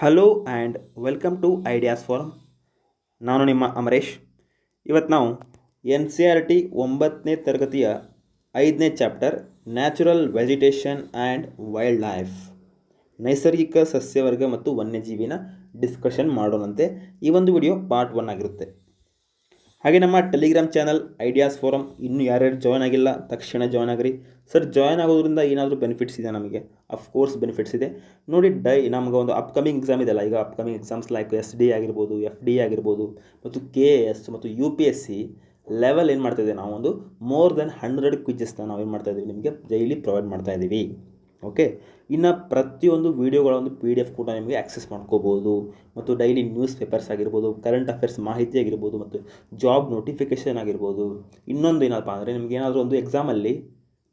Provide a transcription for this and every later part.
Hello and welcome to ideas forum. ನಾನು ನಿಮ್ಮ ಅಮರೇಶ್. ಇವತ್ತು ನಾವು ಎನ್ ಸಿ ಆರ್ ಟಿ 9ನೇ ತರಗತಿಯ 5ನೇ chapter natural vegetation and wild life, ನೈಸರ್ಗಿಕ ಸಸ್ಯವರ್ಗ ಮತ್ತು ವನ್ಯಜೀವಿನ ಡಿಸ್ಕಷನ್ ಮಾಡೋಣಂತೆ. ಈ ಒಂದು ವಿಡಿಯೋ ಪಾರ್ಟ್ 1 ಆಗಿರುತ್ತೆ. ಹಾಗೆ ನಮ್ಮ ಟೆಲಿಗ್ರಾಮ್ ಚಾನಲ್ ಐಡಿಯಾಸ್ ಫಾರಮ್ ಇನ್ನೂ ಯಾರ್ಯಾರು ಜಾಯ್ನ್ ಆಗಿಲ್ಲ ತಕ್ಷಣ ಜಾಯ್ನ್ ಆಗಿರಿ. ಸರ್, ಜಾಯ್ನ್ ಆಗೋದ್ರಿಂದ ಏನಾದರೂ ಬೆನಿಫಿಟ್ಸ್ ಇದೆ ನಮಗೆ? ಅಫ್ಕೋರ್ಸ್ ಬೆನಿಫಿಟ್ಸ್ ಇದೆ ನೋಡಿ. ನಮಗೆ ಒಂದು ಅಪ್ಕಮಿಂಗ್ ಎಕ್ಸಾಮ್ ಇದೆಯಲ್ಲ, ಈಗ ಅಪ್ಕಮಿಂಗ್ ಎಕ್ಸಾಮ್ಸ್ ಲೈಕ್ SD ಆಗಿರ್ಬೋದು, FD ಆಗಿರ್ಬೋದು ಮತ್ತು KS ಮತ್ತು UPSC ಲೆವೆಲ್ ಏನು ಮಾಡ್ತಾಯಿದ್ದೀವಿ ನಾವು, ಒಂದು ಮೋರ್ ದೆನ್ 100 ಕ್ವಿಜಸ್ನ ನಾವು ಏನು ಮಾಡ್ತಾಯಿದ್ದೀವಿ, ನಿಮಗೆ ಡೈಲಿ ಪ್ರೊವೈಡ್ ಮಾಡ್ತಾಯಿದ್ದೀವಿ. ಓಕೆ, ಇನ್ನು ಪ್ರತಿಯೊಂದು ವೀಡಿಯೋಗಳ ಒಂದು PDF ಕೂಡ ನಿಮಗೆ ಆಕ್ಸೆಸ್ ಮಾಡ್ಕೋಬೋದು. ಮತ್ತು ಡೈಲಿ ನ್ಯೂಸ್ ಪೇಪರ್ಸ್ ಆಗಿರ್ಬೋದು, ಕರೆಂಟ್ ಅಫೇರ್ಸ್ ಮಾಹಿತಿ ಆಗಿರ್ಬೋದು ಮತ್ತು ಜಾಬ್ ನೋಟಿಫಿಕೇಷನ್ ಆಗಿರ್ಬೋದು. ಇನ್ನೊಂದು ಏನಪ್ಪ ಅಂದರೆ, ನಿಮಗೇನಾದರೂ ಒಂದು ಎಕ್ಸಾಮಲ್ಲಿ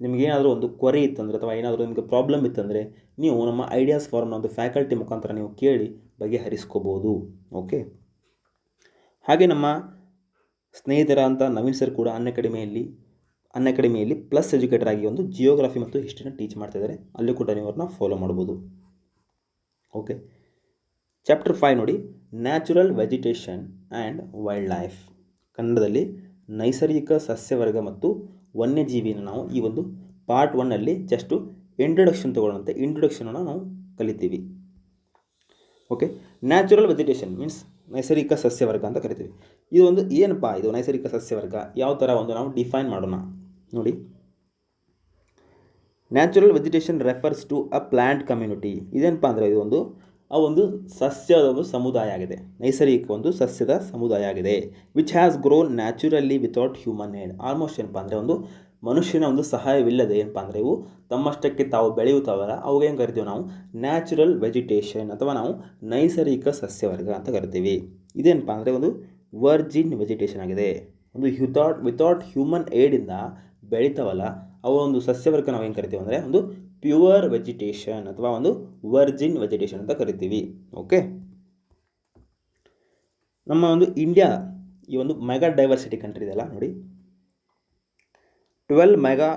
ನಿಮಗೇನಾದರೂ ಒಂದು ಕ್ವರಿ ಇತ್ತಂದರೆ ಅಥವಾ ಏನಾದರೂ ನಿಮಗೆ ಪ್ರಾಬ್ಲಮ್ ಇತ್ತಂದರೆ ನೀವು ನಮ್ಮ ಐಡಿಯಾಸ್ ಫಾರ್ಮ್ನ ಒಂದು ಫ್ಯಾಕಲ್ಟಿ ಮುಖಾಂತರ ನೀವು ಕೇಳಿ ಬಗೆಹರಿಸ್ಕೋಬೋದು. ಓಕೆ, ಹಾಗೆ ನಮ್ಮ ಸ್ನೇಹಿತರ ಅಂತ ನವೀನ್ ಸರ್ ಕೂಡ ಅನ್ಅಕಾಡೆಮಿಯಲ್ಲಿ ಪ್ಲಸ್ ಎಜುಕೇಟರ್ ಆಗಿ ಒಂದು ಜಿಯೋಗ್ರಫಿ ಮತ್ತು ಹಿಸ್ಟ್ರಿನ ಟೀಚ್ ಮಾಡ್ತಾಯಿದ್ದಾರೆ. ಅಲ್ಲೂ ಕೂಡ ನೀವು ಅವ್ರನ್ನ ಫಾಲೋ ಮಾಡ್ಬೋದು. ಓಕೆ, ಚಾಪ್ಟರ್ 5 ನೋಡಿ, natural vegetation and wild life, ಕನ್ನಡದಲ್ಲಿ ನೈಸರ್ಗಿಕ ಸಸ್ಯವರ್ಗ ಮತ್ತು ವನ್ಯಜೀವಿನ ನಾವು ಈ ಒಂದು ಪಾರ್ಟ್ 1ನಲ್ಲಿ ಜಸ್ಟು ಇಂಟ್ರೊಡಕ್ಷನ್ ತೊಗೊಳ್ಳೋಂತೆ ಇಂಟ್ರೊಡಕ್ಷನನ್ನು ನಾವು ಕಲಿತೀವಿ. ಓಕೆ, ನ್ಯಾಚುರಲ್ ವೆಜಿಟೇಷನ್ ಮೀನ್ಸ್ ನೈಸರ್ಗಿಕ ಸಸ್ಯವರ್ಗ ಅಂತ ಕರಿತೀವಿ. ಇದು ಒಂದು ಏನಪ್ಪ, ಇದು ನೈಸರ್ಗಿಕ ಸಸ್ಯವರ್ಗ ಯಾವ ಥರ ಒಂದು ನಾವು ಡಿಫೈನ್ ಮಾಡೋಣ ನೋಡಿ. Natural vegetation refers to a plant community. ಇದೇನಪ್ಪ ಅಂದರೆ ಇದು ಒಂದು ಸಸ್ಯದ ಒಂದು ಸಮುದಾಯ ಆಗಿದೆ, ನೈಸರ್ಗಿಕ ಒಂದು ಸಸ್ಯದ ಸಮುದಾಯ ಆಗಿದೆ. Which has grown naturally without human aid. Almost ಏನಪ್ಪ ಅಂದರೆ ಒಂದು ಮನುಷ್ಯನ ಒಂದು ಸಹಾಯವಿಲ್ಲದೆ ಏನಪ್ಪ ಅಂದರೆ ಇವು ತಮ್ಮಷ್ಟಕ್ಕೆ ತಾವು ಬೆಳೆಯುತ್ತಾವಲ್ಲ, ಅವಾಗ ಏನು ಕರಿತೀವಿ ನಾವು ನ್ಯಾಚುರಲ್ ವೆಜಿಟೇಷನ್ ಅಥವಾ ನಾವು ನೈಸರ್ಗಿಕ ಸಸ್ಯವರ್ಗ ಅಂತ ಕರಿತೀವಿ. ಇದೇನಪ್ಪ ಅಂದರೆ ಒಂದು ವರ್ಜಿನ್ ವೆಜಿಟೇಷನ್ ಆಗಿದೆ. ಒಂದು ವಿತೌಟ್ ಹ್ಯೂಮನ್ ಏಡಿಂದ ಬೆಳೀತಾವಲ್ಲ ಅವು ಒಂದು ಸಸ್ಯವರ್ಗ ನಾವು ಏನು ಕರಿತೀವಿ ಅಂದರೆ ಒಂದು ಪ್ಯೂರ್ ವೆಜಿಟೇಷನ್ ಅಥವಾ ಒಂದು ವರ್ಜಿನ್ ವೆಜಿಟೇಷನ್ ಅಂತ ಕರಿತೀವಿ. ಓಕೆ, ನಮ್ಮ ಒಂದು ಇಂಡಿಯಾ ಈ ಒಂದು ಮೆಗಾ ಡೈವರ್ಸಿಟಿ ಕಂಟ್ರಿ ಇದೆಯಲ್ಲ ನೋಡಿ, 12 ಮೆಗಾ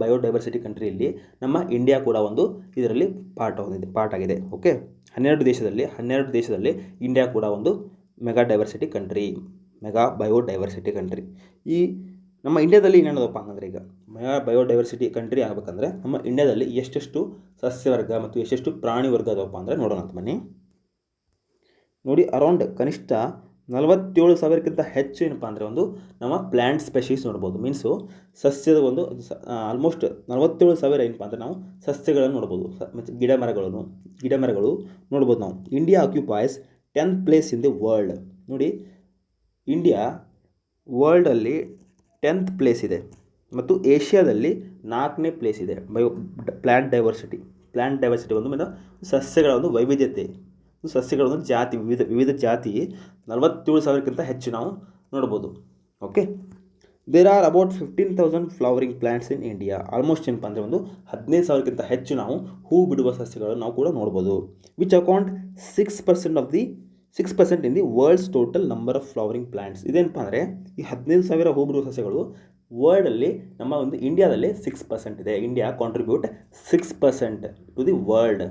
ಬಯೋಡೈವರ್ಸಿಟಿ ಕಂಟ್ರಿಯಲ್ಲಿ ನಮ್ಮ ಇಂಡಿಯಾ ಕೂಡ ಒಂದು ಇದರಲ್ಲಿ ಪಾರ್ಟ್ ಆಗಿದೆ. ಓಕೆ, 12 ದೇಶದಲ್ಲಿ ಇಂಡಿಯಾ ಕೂಡ ಒಂದು ಮೆಗಾ ಬಯೋಡೈವರ್ಸಿಟಿ ಕಂಟ್ರಿ. ಈ ನಮ್ಮ ಇಂಡಿಯಾದಲ್ಲಿ ಏನೇನದಪ್ಪ ಹಂಗಂದ್ರೆ, ಈಗ ಮೆಗಾ ಬಯೋಡೈವರ್ಸಿಟಿ ಕಂಟ್ರಿ ಆಗಬೇಕಂದ್ರೆ ನಮ್ಮ ಇಂಡಿಯಾದಲ್ಲಿ ಎಷ್ಟೆಷ್ಟು ಸಸ್ಯವರ್ಗ ಮತ್ತು ಎಷ್ಟೆಷ್ಟು ಪ್ರಾಣಿ ವರ್ಗ ಅದಪ್ಪ ಅಂದರೆ ನೋಡೋಣ ಅಂತ ಬನ್ನಿ. ನೋಡಿ, ಅರೌಂಡ್ ಕನಿಷ್ಠ 47,000ಕ್ಕಿಂತ ಹೆಚ್ಚು ಏನಪ್ಪ ಅಂದರೆ ಒಂದು ನಮ್ಮ ಪ್ಲ್ಯಾಂಟ್ ಸ್ಪೆಷೀಸ್ ನೋಡ್ಬೋದು. ಮೀನ್ಸು ಸಸ್ಯದ ಒಂದು ಆಲ್ಮೋಸ್ಟ್ 47,000 ಏನಪ್ಪ ಅಂದರೆ ನಾವು ಸಸ್ಯಗಳನ್ನು ನೋಡ್ಬೋದು ಮತ್ತು ಗಿಡಮರಗಳು ನೋಡ್ಬೋದು ನಾವು. India occupies 10th place in the world. ನೋಡಿ, ಇಂಡಿಯಾ ವರ್ಲ್ಡಲ್ಲಿ 10th ಪ್ಲೇಸ್ ಇದೆ ಮತ್ತು ಏಷ್ಯಾದಲ್ಲಿ 4ನೇ ಪ್ಲೇಸ್ ಇದೆ ಪ್ಲ್ಯಾಂಟ್ ಡೈವರ್ಸಿಟಿ ಒಂದು ಸಸ್ಯಗಳ ಒಂದು ವೈವಿಧ್ಯತೆ, ಸಸ್ಯಗಳ ಒಂದು ಜಾತಿ, ವಿವಿಧ ಜಾತಿ 47,000ಕ್ಕಿಂತ ಹೆಚ್ಚು ನಾವು ನೋಡ್ಬೋದು. Okay, there are about 15,000 flowering plants in India. Almost ಏನಪ್ಪ ಅಂದರೆ ಒಂದು 15,000ಕ್ಕಿಂತ ಹೆಚ್ಚು ನಾವು ಹೂ ಬಿಡುವ ಸಸ್ಯಗಳನ್ನು ನಾವು ಕೂಡ ನೋಡ್ಬೋದು. Which account 6% in the world's total number of flowering plants. ಇದೇನಪ್ಪ ಅಂದರೆ ಈ 15,000 ಹೂ ಬಿಡುವ ಸಸ್ಯಗಳು ವರ್ಲ್ಡಲ್ಲಿ ನಮ್ಮ ಒಂದು ಇಂಡಿಯಾದಲ್ಲಿ 6% ಇದೆ. India contribute 6% to the world.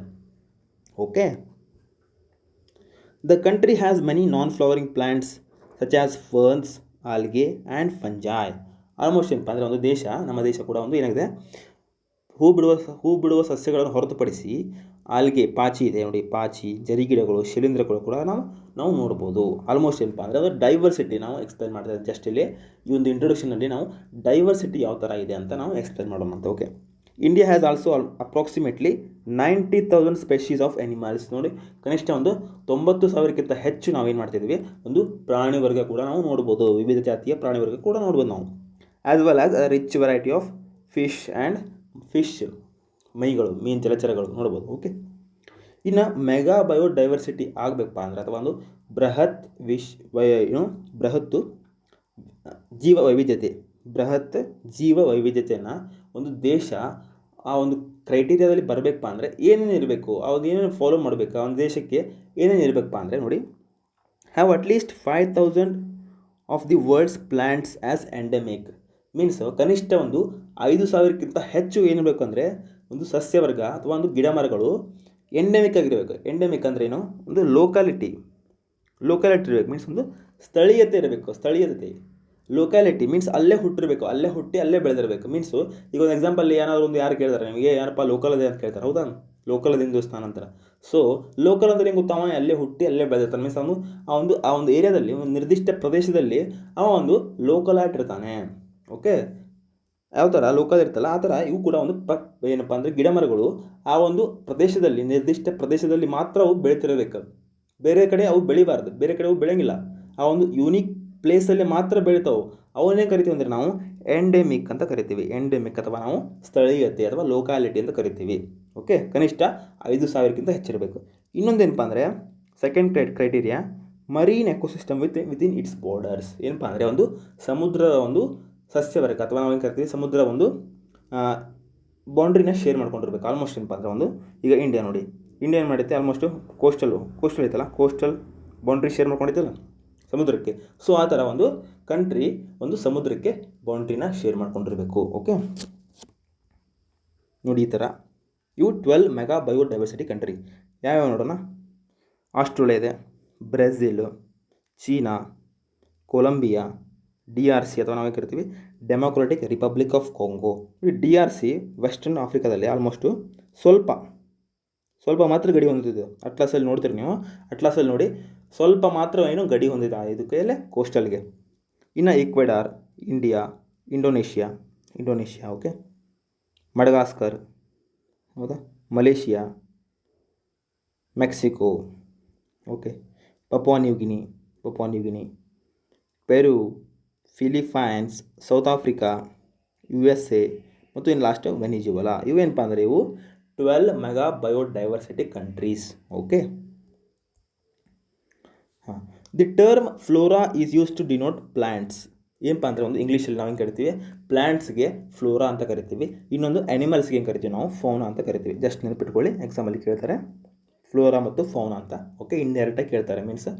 Okay, the country has many non-flowering plants such as ferns, algae and fungi. Almost ಏನಪ್ಪ ಅಂದರೆ ಒಂದು ನಮ್ಮ ದೇಶ ಕೂಡ ಒಂದು ಏನಾಗಿದೆ, ಹೂ ಬಿಡುವ ಸಸ್ಯಗಳನ್ನು ಹೊರತುಪಡಿಸಿ ಆಲ್ಗೆ, ಪಾಚಿ ಇದೆ ನೋಡಿ, ಪಾಚಿ, ಜರಿಗಿಡಗಳು, ಶಿಲೀಂಧ್ರಗಳು ಕೂಡ ನಾವು ನೋಡ್ಬೋದು. ಆಲ್ಮೋಸ್ಟ್ ಏನಪ್ಪ ಅಂದರೆ ಅದು ಡೈವರ್ಸಿಟಿ ನಾವು ಎಕ್ಸ್ಪ್ಲೈನ್ ಮಾಡ್ತಾ ಇದ್ದೀವಿ. ಜಸ್ಟ್ ಇಲ್ಲಿ ಈ ಒಂದು ಇಂಟ್ರೊಡಕ್ಷನಲ್ಲಿ ನಾವು ಡೈವರ್ಸಿಟಿ ಯಾವ ಥರ ಇದೆ ಅಂತ ನಾವು ಎಕ್ಸ್ಪ್ಲೈನ್ ಮಾಡೋಣ ಅಂತ. Okay, India has also approximately 90,000 species of animals. ನೋಡಿ, ಕನಿಷ್ಠ ಒಂದು 90,000ಕ್ಕಿಂತ ಹೆಚ್ಚು ನಾವೇನು ಮಾಡ್ತಿದ್ವಿ, ಒಂದು ಪ್ರಾಣಿ ವರ್ಗ ಕೂಡ ನಾವು ನೋಡ್ಬೋದು, ವಿವಿಧ ಜಾತಿಯ ಪ್ರಾಣಿ ವರ್ಗ ಕೂಡ ನೋಡ್ಬೋದು ನಾವು. As well as a rich variety of fish ಮೀನು ಜಲಚರಗಳು ನೋಡ್ಬೋದು. ಓಕೆ, ಇನ್ನು ಮೆಗಾ ಬಯೋಡೈವರ್ಸಿಟಿ ಆಗಬೇಕಪ್ಪ ಅಂದರೆ ಅಥವಾ ಒಂದು ಬೃಹತ್ ಜೀವ ವೈವಿಧ್ಯತೆಯನ್ನು ಒಂದು ದೇಶ ಆ ಒಂದು ಕ್ರೈಟೀರಿಯಾದಲ್ಲಿ ಬರಬೇಕಪ್ಪ ಅಂದರೆ ಏನೇನು ಇರಬೇಕು, ಏನೇನು ಫಾಲೋ ಮಾಡಬೇಕು, ಆ ಒಂದು ದೇಶಕ್ಕೆ ಏನೇನು ಇರಬೇಕಪ್ಪ ಅಂದರೆ ನೋಡಿ, have at least 5,000 of the world's plants as endemic. Means ಕನಿಷ್ಠ ಒಂದು 5,000ಕ್ಕಿಂತ ಹೆಚ್ಚು ಏನಿರಬೇಕು ಅಂದರೆ ಒಂದು ಸಸ್ಯವರ್ಗ ಅಥವಾ ಒಂದು ಗಿಡ ಮರಗಳು ಎಂಡೆಮಿಕ್ ಆಗಿರಬೇಕು. ಎಂಡೆಮಿಕ್ ಅಂದ್ರೆ ಏನು? ಒಂದು ಲೋಕಾಲಿಟಿ ಇರಬೇಕು, ಮೀನ್ಸ್ ಒಂದು ಸ್ಥಳೀಯತೆ ಇರಬೇಕು. ಸ್ಥಳೀಯತೆ ಲೋಕ್ಯಾಲಿಟಿ ಮೀನ್ಸ್ ಅಲ್ಲೇ ಹುಟ್ಟಿರಬೇಕು, ಅಲ್ಲೇ ಹುಟ್ಟಿ ಅಲ್ಲೇ ಬೆಳೆದಿರಬೇಕು. ಮೀನ್ಸು ಈಗ ಒಂದು ಎಕ್ಸಾಂಪಲ್ ಏನಾದ್ರು ಒಂದು ಯಾರು ಕೇಳ್ತಾರೆ ನಿಮಗೆ, ಯಾರಪ್ಪ ಲೋಕಲ್ ಅದೇ ಅಂತ ಕೇಳ್ತಾರೆ, ಹೌದಾ? ಲೋಕಲ್ ಅದ ಹಿಂದೂಸ್ತಾನ್ ಅಂತಾರೆ. ಸೊ ಲೋಕಲ್ ಅಂದರೆ ಹೆಂಗೆ ಗೊತ್ತಾವ? ಅಲ್ಲೇ ಹುಟ್ಟಿ ಅಲ್ಲೇ ಬೆಳೆದಿರ್ತಾನೆ. ಮೀನ್ಸ್ ಅವನು ಆ ಒಂದು ಏರಿಯಾದಲ್ಲಿ, ಒಂದು ನಿರ್ದಿಷ್ಟ ಪ್ರದೇಶದಲ್ಲಿ ಅವ ಒಂದು ಲೋಕಲ್ ಇರ್ತಾನೆ. ಓಕೆ, ಯಾವ ಥರ ಲೋಕಲ್ ಇರ್ತಲ್ಲ ಆ ಥರ ಇವು ಕೂಡ ಒಂದು ಏನಪ್ಪ ಅಂದರೆ ಗಿಡ ಮರಗಳು ಆ ಒಂದು ಪ್ರದೇಶದಲ್ಲಿ, ನಿರ್ದಿಷ್ಟ ಪ್ರದೇಶದಲ್ಲಿ ಮಾತ್ರ ಅವು ಬೆಳೀತಿರಬೇಕು. ಬೇರೆ ಕಡೆ ಅವು ಬೆಳಿಬಾರ್ದು, ಬೇರೆ ಕಡೆ ಅವು ಬೆಳೆಯಂಗಿಲ್ಲ. ಆ ಒಂದು ಯೂನಿಕ್ ಪ್ಲೇಸಲ್ಲಿ ಮಾತ್ರ ಬೆಳಿತಾವೆ. ಅವನ್ನೇ ಕರಿತೀವಿ ಅಂದರೆ ನಾವು ಎಂಡೆಮಿಕ್ ಅಂತ ಕರಿತೀವಿ. ಎಂಡೆಮಿಕ್ ಅಥವಾ ನಾವು ಸ್ಥಳೀಯತೆ ಅಥವಾ ಲೋಕಾಲಿಟಿ ಅಂತ ಕರಿತೀವಿ. ಓಕೆ, ಕನಿಷ್ಠ 5,000ಕ್ಕಿಂತ ಹೆಚ್ಚಿರಬೇಕು. ಇನ್ನೊಂದೇನಪ್ಪ ಅಂದರೆ second criteria, marine ecosystem within it's borders. ಏನಪ್ಪ ಅಂದರೆ ಒಂದು ಸಮುದ್ರದ ಒಂದು ಸಸ್ಯವರ್ಗ ಅಥವಾ ನಾವೇನು ಕರಿತೀವಿ ಸಮುದ್ರ ಒಂದು ಬೌಂಡ್ರಿನ ಶೇರ್ ಮಾಡ್ಕೊಂಡಿರ್ಬೇಕು. ಆಲ್ಮೋಸ್ಟ್ ಏನಪ್ಪ ಅಂದರೆ ಒಂದು ಈಗ ಇಂಡಿಯಾ ನೋಡಿ, ಇಂಡಿಯಾ ಏನು ಮಾಡುತ್ತೆ ಆಲ್ಮೋಸ್ಟು ಕೋಸ್ಟಲ್ ಐತಲ್ಲ, ಕೋಸ್ಟಲ್ ಬೌಂಡ್ರಿ ಶೇರ್ ಮಾಡ್ಕೊಂಡಿತ್ತಲ್ಲ ಸಮುದ್ರಕ್ಕೆ. ಸೊ ಆ ಥರ ಒಂದು ಕಂಟ್ರಿ ಒಂದು ಸಮುದ್ರಕ್ಕೆ ಬೌಂಡ್ರಿನ ಶೇರ್ ಮಾಡ್ಕೊಂಡಿರಬೇಕು. ಓಕೆ ನೋಡಿ, ಈ ಥರ ಇವು 12 ಮೆಗಾ ಬಯೋಡೈವರ್ಸಿಟಿ ಕಂಟ್ರಿ ಯಾವ್ಯಾವ ನೋಡೋಣ. ಆಸ್ಟ್ರೇಲಿಯಾ ಇದೆ, ಬ್ರೆಜಿಲ್, ಚೀನಾ, ಕೊಲಂಬಿಯಾ, DRC ಅಥವಾ ನಾವೇ ಕರಿತೀವಿ ಡೆಮೊಕ್ರಾಟಿಕ್ ರಿಪಬ್ಲಿಕ್ ಆಫ್ ಕಾಂಗೋ. ಈ DRC ವೆಸ್ಟರ್ನ್ ಆಫ್ರಿಕಾದಲ್ಲಿ ಆಲ್ಮೋಸ್ಟು ಸ್ವಲ್ಪ ಮಾತ್ರ ಗಡಿ ಹೊಂದಿದೆ. ಅಟ್ಲಾಸಲ್ಲಿ ನೋಡ್ತೀರಿ ನೀವು, ಅಟ್ಲಾಸಲ್ಲಿ ನೋಡಿ ಸ್ವಲ್ಪ ಮಾತ್ರ ಏನು ಗಡಿ ಹೊಂದಿದೆ ಇದಕ್ಕೆ ಎಲ್ಲ ಕೋಸ್ಟಲ್ಗೆ. ಇನ್ನು ಈಕ್ವೆಡಾರ್, ಇಂಡೋನೇಷ್ಯಾ, ಓಕೆ, ಮಡಗಾಸ್ಕರ್, ಹೌದಾ, Malaysia, Mexico, okay, Papua New Guinea, Peru, Philippines, South Africa, USA ಮತ್ತು ಇನ್ನು ಲಾಸ್ಟ್ ವೆನಿಜುವಲಾ. ಇವೇನಪ್ಪ ಅಂದರೆ ಇವು 12 ಮೆಗಾ ಬಯೋಡೈವರ್ಸಿಟಿ ಕಂಟ್ರೀಸ್. ಓಕೆ, ಹಾಂ. The term flora is use to denote plants. ಏನಪ್ಪ ಅಂದರೆ ಒಂದು ಇಂಗ್ಲೀಷಲ್ಲಿ ನಾವು ಹೆಂಗೆ ಕರಿತೀವಿ, ಪ್ಲ್ಯಾಂಟ್ಸ್ಗೆ ಫ್ಲೋರಾ ಅಂತ ಕರಿತೀವಿ, ಇನ್ನೊಂದು ಆ್ಯನಿಮಲ್ಸ್ಗೆ ಹೆಂಗೆ ಕರಿತೀವಿ ನಾವು ಫೌನಾ ಅಂತ ಕರಿತೀವಿ. ಜಸ್ಟ್ ನೆನಪಿಟ್ಕೊಳ್ಳಿ, ಎಕ್ಸಾಮಲ್ಲಿ ಕೇಳ್ತಾರೆ ಫ್ಲೋರಾ ಮತ್ತು ಫೌನಾ ಅಂತ. ಓಕೆ, ಇಂಡೈರೆಕ್ಟಾಗಿ ಕೇಳ್ತಾರೆ, ಮೀನ್ಸ್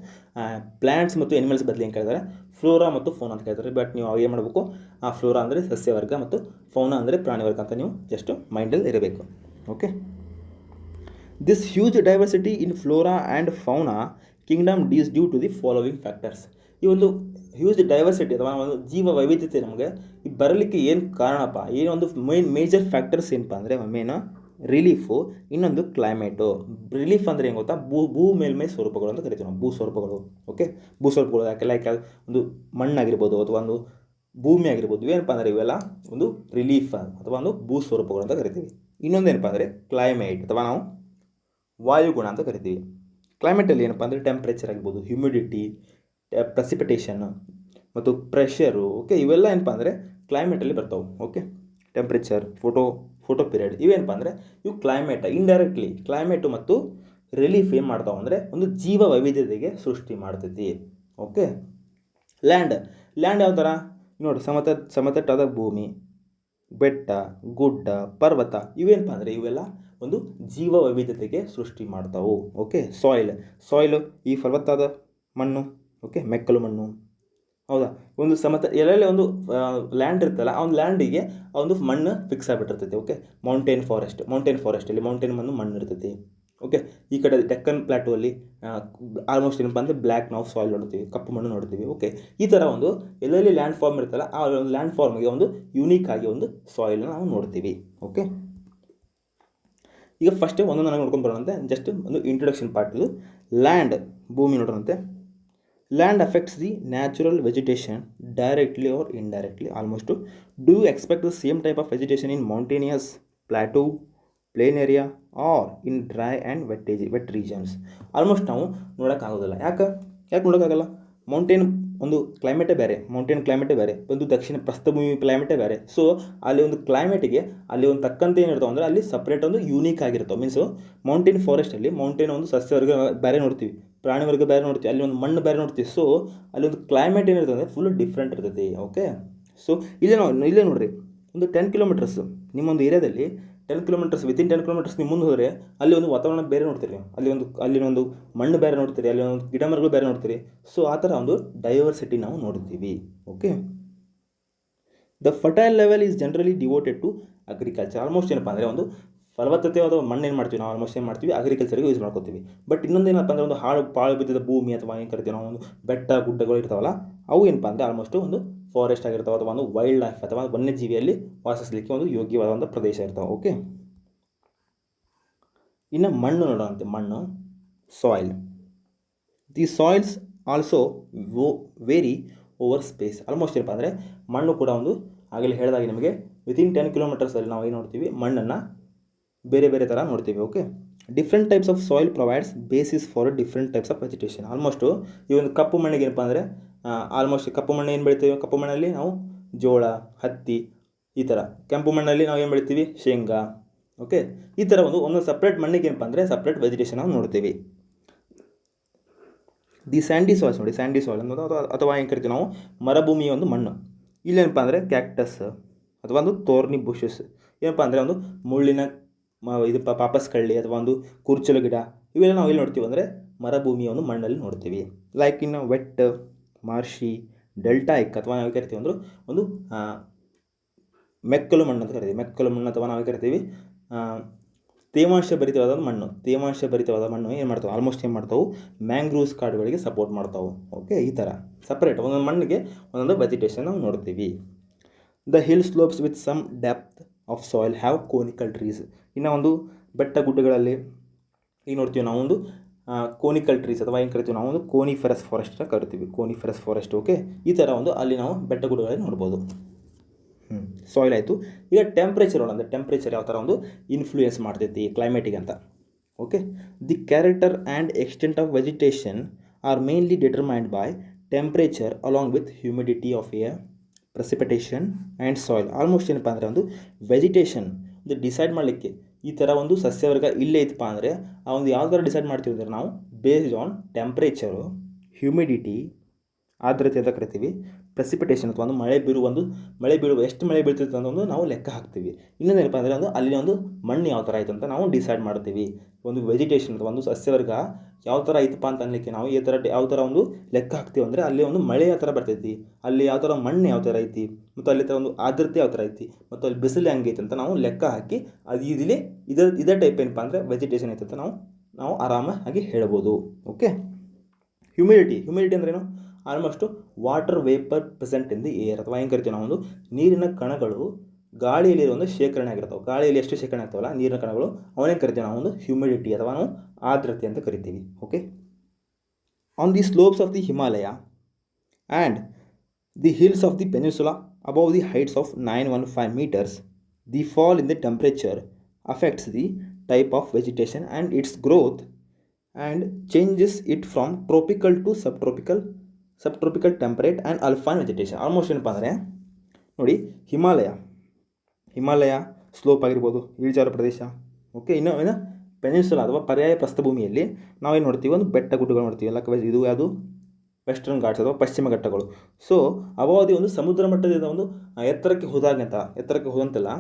ಪ್ಲ್ಯಾಂಟ್ಸ್ ಮತ್ತು ಎನಿಮಲ್ಸ್ ಬದಲು ಏನು ಕೇಳ್ತಾರೆ, ಫ್ಲೋರಾ ಮತ್ತು ಫೌನಾ ಅಂತ ಕೇಳ್ತಾರೆ. ಬಟ್ ನೀವು ಏನು ಮಾಡಬೇಕು, ಆ ಫ್ಲೋರಾ ಅಂದರೆ ಸಸ್ಯವರ್ಗ ಮತ್ತು ಫೌನಾ ಅಂದರೆ ಪ್ರಾಣಿವರ್ಗ ಅಂತ ನೀವು ಜಸ್ಟ್ ಮೈಂಡಲ್ಲಿ ಇರಬೇಕು. Okay, this huge diversity in flora and fauna kingdom is due to the following factors. ಈ ಒಂದು ಹ್ಯೂಜ್ ಡೈವರ್ಸಿಟಿ ಅಥವಾ ಒಂದು ಜೀವ ವೈವಿಧ್ಯತೆ ನಮಗೆ ಈ ಬರಲಿಕ್ಕೆ ಏನು ಕಾರಣಪ್ಪ, ಏನೊಂದು ಮೇಜರ್ ಫ್ಯಾಕ್ಟರ್ಸ್ ಏನಪ್ಪ ಅಂದರೆ ಮೇನ್ ರಿಲೀಫು, ಇನ್ನೊಂದು ಕ್ಲೈಮೇಟು. ರಿಲೀಫ್ ಅಂದರೆ ಏನು ಗೊತ್ತಾ, ಭೂ ಮೇಲ್ಮೈ ಸ್ವರೂಪಗಳು ಅಂತ ಕರಿತೀವಿ ನಾವು, ಭೂ ಸ್ವರೂಪಗಳು. ಓಕೆ, ಭೂ ಸ್ವರೂಪಗಳು ಯಾಕೆ ಒಂದು ಮಣ್ಣಾಗಿರ್ಬೋದು ಅಥವಾ ಒಂದು ಭೂಮಿ ಆಗಿರ್ಬೋದು, ಏನಪ್ಪ ಅಂದರೆ ಇವೆಲ್ಲ ಒಂದು ರಿಲೀಫ್ ಅಥವಾ ಒಂದು ಭೂ ಸ್ವರೂಪಗಳು ಅಂತ ಕರಿತೀವಿ. ಇನ್ನೊಂದೇನಪ್ಪ ಅಂದರೆ ಕ್ಲೈಮೇಟ್ ಅಥವಾ ನಾವು ವಾಯುಗುಣ ಅಂತ ಕರಿತೀವಿ. ಕ್ಲೈಮೇಟಲ್ಲಿ ಏನಪ್ಪ ಅಂದರೆ ಟೆಂಪ್ರೇಚರ್ ಆಗಿರ್ಬೋದು, ಹ್ಯುಮಿಡಿಟಿ, ಪ್ರೆಸಿಪಿಟೇಷನ್ ಮತ್ತು ಪ್ರೆಷರು. ಓಕೆ, ಇವೆಲ್ಲ ಏನಪ್ಪ ಅಂದರೆ ಕ್ಲೈಮೇಟಲ್ಲಿ ಬರ್ತಾವೆ. ಓಕೆ, ಟೆಂಪ್ರೇಚರ್, ಫೋಟೋ ಪೀರಿಯಡ್ ಇವೇನಪ್ಪ ಅಂದರೆ ಇವು ಕ್ಲೈಮೇಟ್. ಇಂಡೈರೆಕ್ಟ್ಲಿ ಕ್ಲೈಮೇಟು ಮತ್ತು ರಿಲೀಫ್ ಏನು ಮಾಡ್ತಾವೆ ಅಂದರೆ ಒಂದು ಜೀವ ವೈವಿಧ್ಯತೆಗೆ ಸೃಷ್ಟಿ ಮಾಡ್ತೈತಿ. ಓಕೆ, ಲ್ಯಾಂಡ್ ಯಾವ ಥರ ನೋಡಿ, ಸಮತಟ್ಟಾದ ಭೂಮಿ, ಬೆಟ್ಟ, ಗುಡ್ಡ, ಪರ್ವತ ಇವೇನಪ್ಪ ಅಂದರೆ ಇವೆಲ್ಲ ಒಂದು ಜೀವ ವೈವಿಧ್ಯತೆಗೆ ಸೃಷ್ಟಿ ಮಾಡ್ತಾವೆ. ಓಕೆ, ಸಾಯಿಲ್ ಈ ಫಲವತ್ತಾದ ಮಣ್ಣು, ಓಕೆ, ಮೆಕ್ಕಲು ಮಣ್ಣು, ಹೌದಾ. ಒಂದು ಎಲ್ಲೆಲ್ಲಿ ಒಂದು ಲ್ಯಾಂಡ್ ಇರ್ತಲ್ಲ, ಆ ಒಂದು ಲ್ಯಾಂಡಿಗೆ ಆ ಒಂದು ಮಣ್ಣು ಫಿಕ್ಸ್ ಆಗಿಬಿಟ್ಟಿರ್ತೈತಿ. ಓಕೆ, ಮೌಂಟೇನ್ ಫಾರೆಸ್ಟಲ್ಲಿ ಮೌಂಟೇನ್ ಮಣ್ಣು ಇರ್ತೈತಿ. ಓಕೆ, ಈ ಕಡೆ ಡೆಕ್ಕನ್ ಪ್ಲಾಟೂ ಅಲ್ಲಿ ಆಲ್ಮೋಸ್ಟ್ ಏನಪ್ಪ ಅಂದರೆ ಬ್ಲ್ಯಾಕ್ ನಾವು ಸಾಯಿಲ್ ನೋಡ್ತೀವಿ, ಕಪ್ಪು ಮಣ್ಣು ನೋಡ್ತೀವಿ. ಓಕೆ, ಈ ಥರ ಒಂದು ಎಲ್ಲೆಲ್ಲಿ ಲ್ಯಾಂಡ್ ಫಾರ್ಮ್ ಇರ್ತಲ್ಲ ಆ ಒಂದು ಲ್ಯಾಂಡ್ ಫಾರ್ಮ್ಗೆ ಒಂದು ಯೂನಿಕ್ ಆಗಿ ಒಂದು ಸಾಯಿಲ್ನ ನಾವು ನೋಡ್ತೀವಿ. ಓಕೆ, ಈಗ ಫಸ್ಟ್ ಒಂದೊಂದು ನನಗೆ ನೋಡ್ಕೊಂಡು ಬರೋಣಂತೆ. ಜಸ್ಟ್ ಒಂದು ಇಂಟ್ರೊಡಕ್ಷನ್ ಪಾರ್ಟ್ ಇದು. ಲ್ಯಾಂಡ್, ಭೂಮಿ ನೋಡೋಣಂತೆ. Land affects the natural vegetation directly or indirectly. Almost. Do you expect the same type of vegetation in mountainous, plateau, plain area or in dry and wet regions? Almost ನಾವು ನೋಡೋಕ್ಕಾಗೋದಿಲ್ಲ. ಯಾಕೆ ನೋಡೋಕ್ಕಾಗಲ್ಲ? Mountain ಒಂದು ಕ್ಲೈಮೇಟೇ ಬೇರೆ, ಒಂದು ದಕ್ಷಿಣ ಪ್ರಸ್ಥಭೂಮಿ ಕ್ಲೈಮೇಟೇ ಬೇರೆ. So ಅಲ್ಲಿ ಒಂದು ಕ್ಲೈಮೇಟಿಗೆ ಅಲ್ಲಿ ಒಂದು ತಕ್ಕಂತೆ ಏನಿರ್ತಾವೆ ಅಂದರೆ ಅಲ್ಲಿ ಸಪ್ರೇಟ್ ಒಂದು ಯೂನಿಕ್ ಆಗಿರ್ತಾವೆ. ಮೀನ್ಸು ಮೌಂಟೇನ್ ಫಾರೆಸ್ಟಲ್ಲಿ ಮೌಂಟೇನ್ ಒಂದು ಸಸ್ಯವರ್ಗ ಬೇರೆ ನೋಡ್ತೀವಿ, ಪ್ರಾಣಿವರ್ಗ ಬೇರೆ ನೋಡ್ತೀವಿ, ಅಲ್ಲಿ ಒಂದು ಮಣ್ಣು ಬೇರೆ ನೋಡ್ತೀವಿ. ಸೊ ಅಲ್ಲಿ ಒಂದು ಕ್ಲೈಮೇಟ್ ಏನಿರ್ತದೆ ಅಂದರೆ ಫುಲ್ ಡಿಫ್ರೆಂಟ್ ಇರ್ತೈತಿ. ಓಕೆ, ಸೊ ಇಲ್ಲೇ ನೋಡಿರಿ, ಒಂದು 10 ಕಿಲೋಮೀಟರ್ಸ್ ನಿಮ್ಮೊಂದು ಏರಿಯಾದಲ್ಲಿ 10 ಕಿಲೋಮೀಟರ್ಸ್ ವಿತಿನ್ 10 ಕಿಲೋಮೀಟರ್ಸ್ ನೀವು ಮುಂದೆ ಹೋದರೆ ಅಲ್ಲಿ ಒಂದು ವಾತಾವರಣ ಬೇರೆ ನೋಡ್ತೀರಿ ನೀವು, ಅಲ್ಲಿನೊಂದು ಮಣ್ಣು ಬೇರೆ ನೋಡ್ತೀರಿ, ಅಲ್ಲಿ ಒಂದು ಗಿಡ ಮರಗಳು ಬೇರೆ ನೋಡ್ತೀರಿ. ಸೊ ಆ ಥರ ಒಂದು ಡೈವರ್ಸಿಟಿ ನಾವು ನೋಡ್ತೀವಿ. Okay, the fertile level is generally devoted to agriculture. Almost ಏನಪ್ಪ ಅಂದರೆ ಒಂದು ಫಲವತ್ತತೆಯಾದ ಮಣ್ಣು ಏನು ಮಾಡ್ತೀವಿ ನಾವು ಆಲ್ಮೋಸ್ಟ್ ಏನು ಮಾಡ್ತೀವಿ ಅಗ್ರಿಕಲ್ಚರ್ಗೆ ಯೂಸ್ ಮಾಡ್ಕೋತೀವಿ. ಬಟ್ ಇನ್ನೊಂದು ಏನಪ್ಪ ಅಂದರೆ ಒಂದು ಪಾಳು ಬಿದ್ದಿದ್ದ ಭೂಮಿ ಅಥವಾ ಏನು ಕರಿತೀವಿ ನಾವು ಒಂದು ಬೆಟ್ಟ ಗುಡ್ಡಗಳು ಇರ್ತಾವಲ್ಲ, ಅವು ಏನಪ್ಪ ಅಂದರೆ ಆಲ್ಮೋಸ್ಟ್ ಒಂದು ಫಾರೆಸ್ಟ್ ಆಗಿರ್ತಾವೆ ಅಥವಾ ಒಂದು ವೈಲ್ಡ್ ಲೈಫ್ ಅಥವಾ ವನ್ಯಜೀವಿಯಲ್ಲಿ ವಾಸಿಸಲಿಕ್ಕೆ ಒಂದು ಯೋಗ್ಯವಾದಂಥ ಪ್ರದೇಶ ಇರ್ತಾವೆ. ಓಕೆ, ಇನ್ನು ಮಣ್ಣು ನೋಡೋಂತೆ, ಮಣ್ಣು soil. The soils also vary over space. Almost ಏನಪ್ಪ ಅಂದರೆ ಮಣ್ಣು ಕೂಡ ಒಂದು ಆಗಲೇ ಹೇಳಿದಾಗೆ ನಿಮಗೆ ವಿತಿನ್ 10 ಕಿಲೋಮೀಟರ್ಸಲ್ಲಿ ನಾವು ಏನು ನೋಡ್ತೀವಿ, ಮಣ್ಣನ್ನು ಬೇರೆ ಬೇರೆ ಥರ ನೋಡ್ತೀವಿ. Okay, different types of soil provides basis for different types of vegetation. Almost ಈ ಒಂದು ಕಪ್ಪು ಮಣ್ಣಿಗೆ ಏನಪ್ಪ ಅಂದರೆ ಆಲ್ಮೋಸ್ಟ್ ಕಪ್ಪು ಮಣ್ಣು ಏನು ಬೆಳಿತೀವಿ, ಕಪ್ಪು ಮಣ್ಣಲ್ಲಿ ನಾವು ಜೋಳ, ಹತ್ತಿ ಈ ಥರ. ಕೆಂಪು ಮಣ್ಣಲ್ಲಿ ನಾವು ಏನು ಬೆಳಿತೀವಿ, ಶೇಂಗಾ. ಓಕೆ, ಈ ಥರ ಒಂದು ಸಪ್ರೇಟ್ ಮಣ್ಣಿಗೆ ಏನಪ್ಪ ಅಂದರೆ ಸಪ್ರೇಟ್ ವೆಜಿಟೇಷನ್ ನಾವು ನೋಡ್ತೀವಿ. ದಿ ಸ್ಯಾಂಡಿ ಸಾಯಿಲ್ಸ್ ನೋಡಿ, ಸ್ಯಾಂಡಿ ಸಾಯಿಲ್ ಅನ್ನೋದು ಅಥವಾ ಏನು ಕರಿತೀವಿ ನಾವು ಮರುಭೂಮಿಯ ಒಂದು ಮಣ್ಣು. ಇಲ್ಲೇನಪ್ಪ ಅಂದರೆ ಕ್ಯಾಕ್ಟಸ್ ಅಥವಾ ಒಂದು ಥೋರ್ನಿ ಬುಷಸ್, ಏನಪ್ಪ ಅಂದರೆ ಒಂದು ಮುಳ್ಳಿನ ಇದು ಪಾಪಸ್ ಕಳ್ಳಿ ಅಥವಾ ಒಂದು ಕುರ್ಚಲು ಗಿಡ, ಇವೆಲ್ಲ ನಾವು ಎಲ್ಲಿ ನೋಡ್ತೀವಿ ಅಂದರೆ ಮರುಭೂಮಿಯ ಒಂದು ಮಣ್ಣಲ್ಲಿ ನೋಡ್ತೀವಿ. ಲೈಕ್ ಇನ್ನು ವೆಟ್, ಮಾರ್ಷಿ, ಡೆಲ್ಟಾಯಿಕ್ ಅಥವಾ ನಾವು ಕರಿತೀವಿ ಅಂದ್ರೆ ಒಂದು ಮೆಕ್ಕಲು ಮಣ್ಣು ಅಂತ ಕರಿತೀವಿ. ಮೆಕ್ಕಲು ಮಣ್ಣು ಅಥವಾ ನಾವು ಕರಿತೀವಿ ತೇವಾಂಶ ಭರಿತವಾದ ಮಣ್ಣು. ತೇವಾಂಶ ಭರಿತವಾದ ಮಣ್ಣು ಏನು ಮಾಡ್ತಾವೆ, ಆಲ್ಮೋಸ್ಟ್ ಏನು ಮಾಡ್ತಾವೆ, ಮ್ಯಾಂಗ್ರೂವ್ಸ್ ಕಾಡುಗಳಿಗೆ ಸಪೋರ್ಟ್ ಮಾಡ್ತಾವೆ. ಓಕೆ, ಈ ಥರ ಸಪ್ರೇಟ್ ಒಂದೊಂದು ಮಣ್ಣಿಗೆ ಒಂದೊಂದು ವೆಜಿಟೇಷನ್ ನಾವು ನೋಡ್ತೀವಿ. The hill slopes with some depth of soil have conical trees. ಇನ್ನು ಒಂದು ಬೆಟ್ಟ ಗುಡ್ಡಗಳಲ್ಲಿ ಈಗ ನೋಡ್ತೀವಿ ನಾವು ಒಂದು ಕೋನಿಕಲ್ ಟ್ರೀಸ್ ಅಥವಾ ಏನು ಕರಿತೀವಿ ನಾವು ಒಂದು ಕೋನಿಫೆರಸ್ ಫಾರೆಸ್ಟ್ ಅಂತ ಕರಿತೀವಿ. Coniferous forest. ಓಕೆ, ಈ ಥರ ಒಂದು ಅಲ್ಲಿ ನಾವು ಬೆಟ್ಟ ಗುಡ್ಡಗಳಲ್ಲಿ ನೋಡ್ಬೋದು. ಸಾಯಿಲ್ ಆಯಿತು. ಈಗ ಟೆಂಪ್ರೇಚರ್ ಅಂದರೆ ಟೆಂಪ್ರೇಚರ್ ಯಾವ ಥರ ಒಂದು ಇನ್ಫ್ಲೂಯೆನ್ಸ್ ಮಾಡ್ತೈತಿ ಕ್ಲೈಮೇಟಿಗೆ ಅಂತ. Okay, the character and extent of vegetation are mainly determined by temperature along with humidity of air, precipitation and soil. Almost ಏನಪ್ಪ ಅಂದರೆ ಒಂದು ವೆಜಿಟೇಷನ್ ಒಂದು ಡಿಸೈಡ್ ಮಾಡಲಿಕ್ಕೆ ಈ ಥರ ಒಂದು ಸಸ್ಯವರ್ಗ ಇಲ್ಲೇ ಇತ್ತಪ್ಪ ಅಂದರೆ ಆ ಒಂದು ಯಾವ ಥರ ಡಿಸೈಡ್ ಮಾಡ್ತೀವಿ ಅಂದರೆ ನಾವು ಬೇಸ್ಡ್ ಆನ್ ಟೆಂಪ್ರೇಚರು, ಹ್ಯೂಮಿಡಿಟಿ ಆರ್ದ್ರತೆ ಅಂತ ಕರಿತೀವಿ, ಪ್ರೆಸಿಪಿಟೇಷನ್ ಅಥವಾ ಒಂದು ಮಳೆ ಬೀಳುವ ಎಷ್ಟು ಮಳೆ ಬೀಳ್ತಿತ್ತು ಅಂತ ಒಂದು ನಾವು ಲೆಕ್ಕ ಹಾಕ್ತೀವಿ. ಇನ್ನೊಂದು ಏನಪ್ಪ ಅಂದರೆ ಅಲ್ಲಿ ಒಂದು ಮಣ್ಣು ಯಾವ ಥರ ಆಯಿತು ಅಂತ ನಾವು ಡಿಸೈಡ್ ಮಾಡ್ತೀವಿ. ಒಂದು ವೆಜಿಟೇಷನ್ ಅಥವಾ ಒಂದು ಸಸ್ಯವರ್ಗ ಯಾವ ಥರ ಐತಪ್ಪ ಅಂತ ಅನ್ಲಿಕ್ಕೆ ನಾವು ಯಾವ ಥರ ಒಂದು ಲೆಕ್ಕ ಹಾಕ್ತೀವಿ ಅಂದರೆ ಅಲ್ಲಿ ಒಂದು ಮಳೆ ಯಾವ ಥರ ಬರ್ತೈತಿ, ಅಲ್ಲಿ ಯಾವ ಥರ ಮಣ್ಣು ಯಾವ ಥರ ಐತಿ, ಮತ್ತು ಅಲ್ಲಿ ಥರ ಒಂದು ಆರ್ದ್ರತೆ ಯಾವ ಥರ ಐತಿ, ಮತ್ತು ಅಲ್ಲಿ ಬಿಸಿಲು ಹೆಂಗೈತೆ ಅಂತ ನಾವು ಲೆಕ್ಕ ಹಾಕಿ ಅದು ಇದೇ ಟೈಪ್ ಏನಪ್ಪ ಅಂದರೆ ವೆಜಿಟೇಷನ್ ಐತೆ ಅಂತ ನಾವು ಆರಾಮಾಗಿ ಹೇಳ್ಬೋದು. ಓಕೆ, ಹ್ಯೂಮಿಡಿಟಿ ಅಂದ್ರೇನು, almost water vapour present in the air ಅಥವಾ ಏನು ಕರಿತೀವಿ ನಾವು ಒಂದು ನೀರಿನ ಕಣಗಳು ಗಾಳಿಯಲ್ಲಿ ಒಂದು ಶೇಖರಣೆ ಆಗಿರ್ತಾವೆ. ಗಾಳಿಯಲ್ಲಿ ಎಷ್ಟು ಶೇಖರಣೆ ಆಗ್ತಾವಲ್ಲ ನೀರಿನ ಕಣಗಳು, ಅವನೇನು ಕರಿತೀವಿ ನಾವು ಒಂದು ಹ್ಯೂಮಿಡಿಟಿ ಅಥವಾ ನಾವು ಆರ್ದ್ರತೆ ಅಂತ ಕರಿತೀವಿ. Okay, on the slopes of the Himalaya and the hills of the peninsula above the heights of 915 meters, the fall in the temperature affects the type of vegetation and its growth and changes it from tropical to subtropical temperate and alpine vegetation. Almost ಏನಪ್ಪ ಅಂದರೆ ನೋಡಿ, Himalaya slope ಆಗಿರ್ಬೋದು, ಇಳಿಜಾರು ಪ್ರದೇಶ. Okay, ಇನ್ನು peninsula ಅಥವಾ ಪರ್ಯಾಯ ಪ್ರಸ್ಥಭೂಮಿಯಲ್ಲಿ ನಾವೇನು ನೋಡ್ತೀವಿ, ಒಂದು ಬೆಟ್ಟ ಗುಡ್ಡಗಳು ನೋಡ್ತೀವಿ. ಎಲ್ಲ ಇದು ಯಾವುದು ವೆಸ್ಟರ್ನ್ ಘಾಟ್ಸ್ ಅಥವಾ ಪಶ್ಚಿಮ ಘಟ್ಟಗಳು. ಸೊ ಅವಾದಿ ಒಂದು ಸಮುದ್ರ ಮಟ್ಟದಿಂದ ಒಂದು ಎತ್ತರಕ್ಕೆ ಹೋದಂತೆಲ್ಲ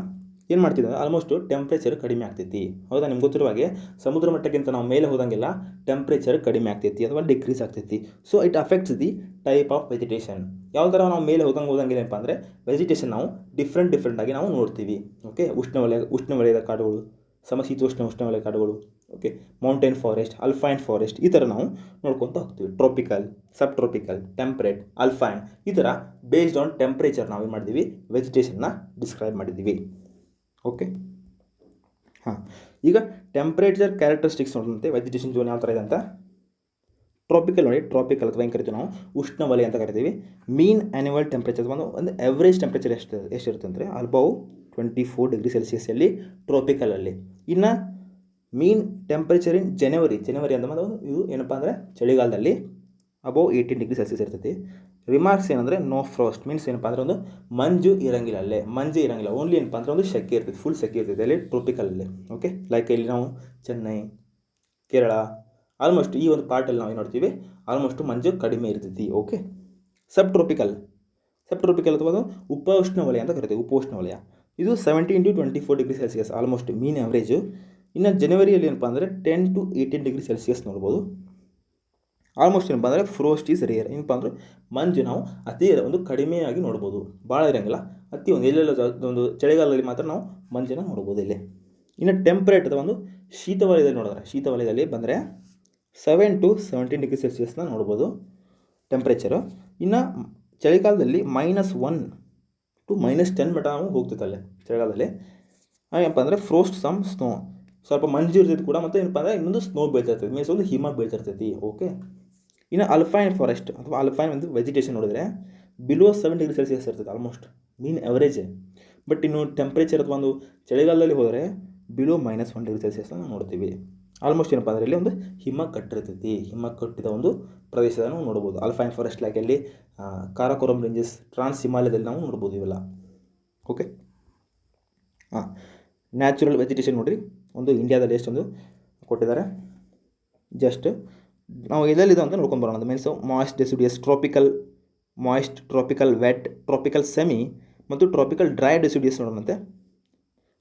ಏನು ಮಾಡ್ತಿದ್ದೆ, ಆಲ್ಮೋಸ್ಟು ಟೆಂಪ್ರೇಚರ್ ಕಡಿಮೆ ಆಗ್ತೈತಿ. ಹೌದಾ, ನಿಮ್ಗೆ ಗೊತ್ತಿರುವ ಹಾಗೆ ಸಮುದ್ರ ಮಟ್ಟಕ್ಕಿಂತ ನಾವು ಮೇಲೆ ಹೋದಂಗೆಲ್ಲ ಟೆಂಪ್ರೇಚರ್ ಕಡಿಮೆ ಆಗ್ತೈತಿ ಅಥವಾ ಡಿಕ್ರೀಸ್ ಆಗ್ತೈತಿ. So it affects the type of vegetation. ಯಾವ ಥರ ನಾವು ಮೇಲೆ ಹೋದಂಗೆ ಏನಪ್ಪ ಅಂದರೆ ವೆಜಿಟೇಷನ್ ನಾವು ಡಿಫ್ರೆಂಟಾಗಿ ನಾವು ನೋಡ್ತೀವಿ. ಓಕೆ, ಉಷ್ಣವಲಯದ ಕಾಡುಗಳು, ಸಮಶೀತೋಷ್ಣ ಉಷ್ಣವಲಯ ಕಾಡುಗಳು, okay, mountain forest, Alpine forest, ಈ ಥರ ನಾವು ನೋಡ್ಕೊತ ಹೋಗ್ತೀವಿ. ಟ್ರಾಪಿಕಲ್, ಸಬ್ ಟ್ರಾಪಿಕಲ್, ಟೆಂಪ್ರೇಟ್, ಅಲ್ಫೈನ್, ಈ ಥರ ಬೇಸ್ಡ್ ಆನ್ ಟೆಂಪ್ರೇಚರ್ ನಾವು ಏನು ಮಾಡಿದ್ದೀವಿ, ವೆಜಿಟೇಷನ್ನ ಡಿಸ್ಕ್ರೈಬ್ ಮಾಡಿದ್ದೀವಿ. ಓಕೆ, ಈಗ ಟೆಂಪ್ರೇಚರ್ ಕ್ಯಾರೆಕ್ಟರಿಸ್ಟಿಕ್ಸ್ ನೋಡುವಂತೆ ವೆಜಿಟೇಷನ್ ಝೋನ್ ಯಾವ ಥರ ಇದೆ ಅಂತ. ಟ್ರಾಪಿಕಲ್ ಅಥವಾ ಏನು ಕರಿತೀವಿ ನಾವು ಉಷ್ಣವಲಯ ಅಂತ ಕರಿತೀವಿ. ಮೀನ್ ಆ್ಯನ್ಯುವಲ್ ಟೆಂಪ್ರೇಚರ್ ಒಂದು ಎವರೇಜ್ ಟೆಂಪ್ರೇಚರ್ ಎಷ್ಟಿರುತ್ತೆ ಅಂದರೆ ಅಬೌವ್ 24 ಡಿಗ್ರಿ ಸೆಲ್ಸಿಯಸ್ಸಲ್ಲಿ ಟ್ರಾಪಿಕಲಲ್ಲಿ. ಇನ್ನು ಮೀನ್ ಟೆಂಪ್ರೇಚರ್ ಇನ್ ಜನವರಿ ಅಂತ ಇದು ಏನಪ್ಪ ಅಂದರೆ ಚಳಿಗಾಲದಲ್ಲಿ ಅಬೌವ್ 18 ಡಿಗ್ರಿ ಸೆಲ್ಸಿಯಸ್ ಇರ್ತೈತಿ. ರಿಮಾರ್ಕ್ಸ್ ಏನಂದರೆ ನೋ ಫ್ರಾಸ್ಟ್ ಮೀನ್ಸ್ ಏನಪ್ಪ ಅಂದರೆ ಒಂದು ಮಂಜು ಇರಂಗಿಲ್ಲ. ಓನ್ಲಿ ಏನಪ್ಪ ಅಂದರೆ ಒಂದು ಸೆಕೆ ಇರ್ತೈತಿ, ಫುಲ್ ಸೆಕೆ ಇರ್ತೈತಿ ಅಲ್ಲಿ ಟ್ರಾಪಿಕಲಲ್ಲಿ. ಓಕೆ, ಲೈಕ್ ಇಲ್ಲಿ ನಾವು ಚೆನ್ನೈ, ಕೇರಳ, ಆಲ್ಮೋಸ್ಟ್ ಈ ಒಂದು ಪಾರ್ಟಲ್ಲಿ ನಾವು ಏನು ನೋಡ್ತೀವಿ, ಆಲ್ಮೋಸ್ಟ್ ಮಂಜು ಕಡಿಮೆ ಇರ್ತೈತಿ. ಓಕೆ, ಸಬ್ ಟ್ರಾಪಿಕಲ್ ಅಥವಾ ಉಪೋಷ್ಣವಲಯ ಅಂತ ಕರಿತೀವಿ. ಉಪೋಷ್ಣವಲಯ ಇದು 17 to 24 degree Celsius almost mean average. ಇನ್ನು ಜನವರಿಯಲ್ಲಿ ಏನಪ್ಪ ಅಂದರೆ 10 to 18 ಡಿಗ್ರಿ ಸೆಲ್ಸಿಯಸ್ ನೋಡ್ಬೋದು. ಆಲ್ಮೋಸ್ಟ್ ಏನಪ್ಪ ಅಂದರೆ ಫ್ರೋಸ್ಟ್ ಈಸ್ ರೇರ್. ಏನಪ್ಪ ಅಂದರೆ ಮಂಜು ನಾವು ಅತಿ ಒಂದು ಕಡಿಮೆಯಾಗಿ ನೋಡ್ಬೋದು, ಭಾಳ ಇರೋಂಗಿಲ್ಲ, ಅತಿ ಒಂದು ಎಲ್ಲೆಲ್ಲ ಒಂದು ಚಳಿಗಾಲದಲ್ಲಿ ಮಾತ್ರ ನಾವು ಮಂಜನ್ನು ನೋಡ್ಬೋದು ಇಲ್ಲಿ. ಇನ್ನು ಟೆಂಪ್ರೇಟ್ ಅಥವಾ ಒಂದು ಶೀತ ವಲಯದಲ್ಲಿ ನೋಡಿದ್ರೆ, ಶೀತ ವಲಯದಲ್ಲಿ ಬಂದರೆ 7 to 17 ಡಿಗ್ರಿ ಸೆಲ್ಸಿಯಸ್ನ ನೋಡ್ಬೋದು ಟೆಂಪ್ರೇಚರು. ಇನ್ನು ಚಳಿಗಾಲದಲ್ಲಿ -1 to -10 ಮಟ್ಟ ನಾವು ಹೋಗ್ತೈತೆ ಅಲ್ಲೇ ಚಳಿಗಾಲದಲ್ಲಿ. ಏನಪ್ಪ ಅಂದರೆ ಫ್ರೋಸ್ಟ್ ಸಮ್ ಸ್ನೋ, ಸ್ವಲ್ಪ ಮಂಜು ಇರ್ತೈತಿ ಕೂಡ, ಮತ್ತು ಏನಪ್ಪ ಅಂದರೆ ಇನ್ನೊಂದು ಸ್ನೋ ಬೀಳ್ತಿರ್ತೈತಿ, ಮೀನ್ಸ್ ಒಂದು ಹಿಮ ಬೀಳ್ತಿರ್ತೈತಿ. ಓಕೆ. ಇನ್ನು ಅಲ್ಫೈನ್ ಫಾರೆಸ್ಟ್ ಅಥವಾ ಅಲ್ಫೈನ್ ಒಂದು ವೆಜಿಟೇಷನ್ ನೋಡಿದ್ರೆ ಬಿಲೋ 7 ಡಿಗ್ರಿ ಸೆಲ್ಸಿಯಸ್ ಇರ್ತೈತೆ, ಆಲ್ಮೋಸ್ಟ್ ಮೀನ್ ಎವರೇಜ್. ಬಟ್ ಇನ್ನು ಟೆಂಪ್ರೇಚರ್ ಅಥವಾ ಒಂದು ಚಳಿಗಾಲದಲ್ಲಿ ಹೋದರೆ ಬಿಲೋ -1 ಡಿಗ್ರಿ ಸೆಲ್ಸಿಯಸ್ನ ನಾವು ನೋಡ್ತೀವಿ. ಆಲ್ಮೋಸ್ಟ್ ಏನಪ್ಪ ಅಂದರೆ ಇಲ್ಲಿ ಒಂದು ಹಿಮ ಕಟ್ಟಿರ್ತೈತಿ, ಹಿಮ ಕಟ್ಟಿದ ಒಂದು ಪ್ರದೇಶದ ನಾವು ನೋಡ್ಬೋದು. ಅಲ್ಫೈನ್ ಫಾರೆಸ್ಟ್ ಲೈಕ್ ಅಲ್ಲಿ ಕಾರಾಕೋರಂ ರೇಂಜಸ್, ಟ್ರಾನ್ಸ್ ಹಿಮಾಲಯದಲ್ಲಿ ನಾವು ನೋಡ್ಬೋದು ಇವೆಲ್ಲ. ಓಕೆ. ನ್ಯಾಚುರಲ್ ವೆಜಿಟೇಷನ್ ನೋಡಿರಿ, ಒಂದು ಇಂಡಿಯಾದಲ್ಲಿ ಎಷ್ಟೊಂದು ಕೊಟ್ಟಿದ್ದಾರೆ. ಜಸ್ಟ್ ನಾವು ಎಲ್ಲೆಲ್ಲಿದೆ ಅಂತ ನೋಡ್ಕೊಂಡು ಬರೋಣ. Means moist deciduous, moist, tropical wet, tropical semi ಮತ್ತು ಟ್ರಾಪಿಕಲ್ ಡ್ರೈ ಡೆಸಿಡಿಯಸ್ ನೋಡೋಣಂತೆ.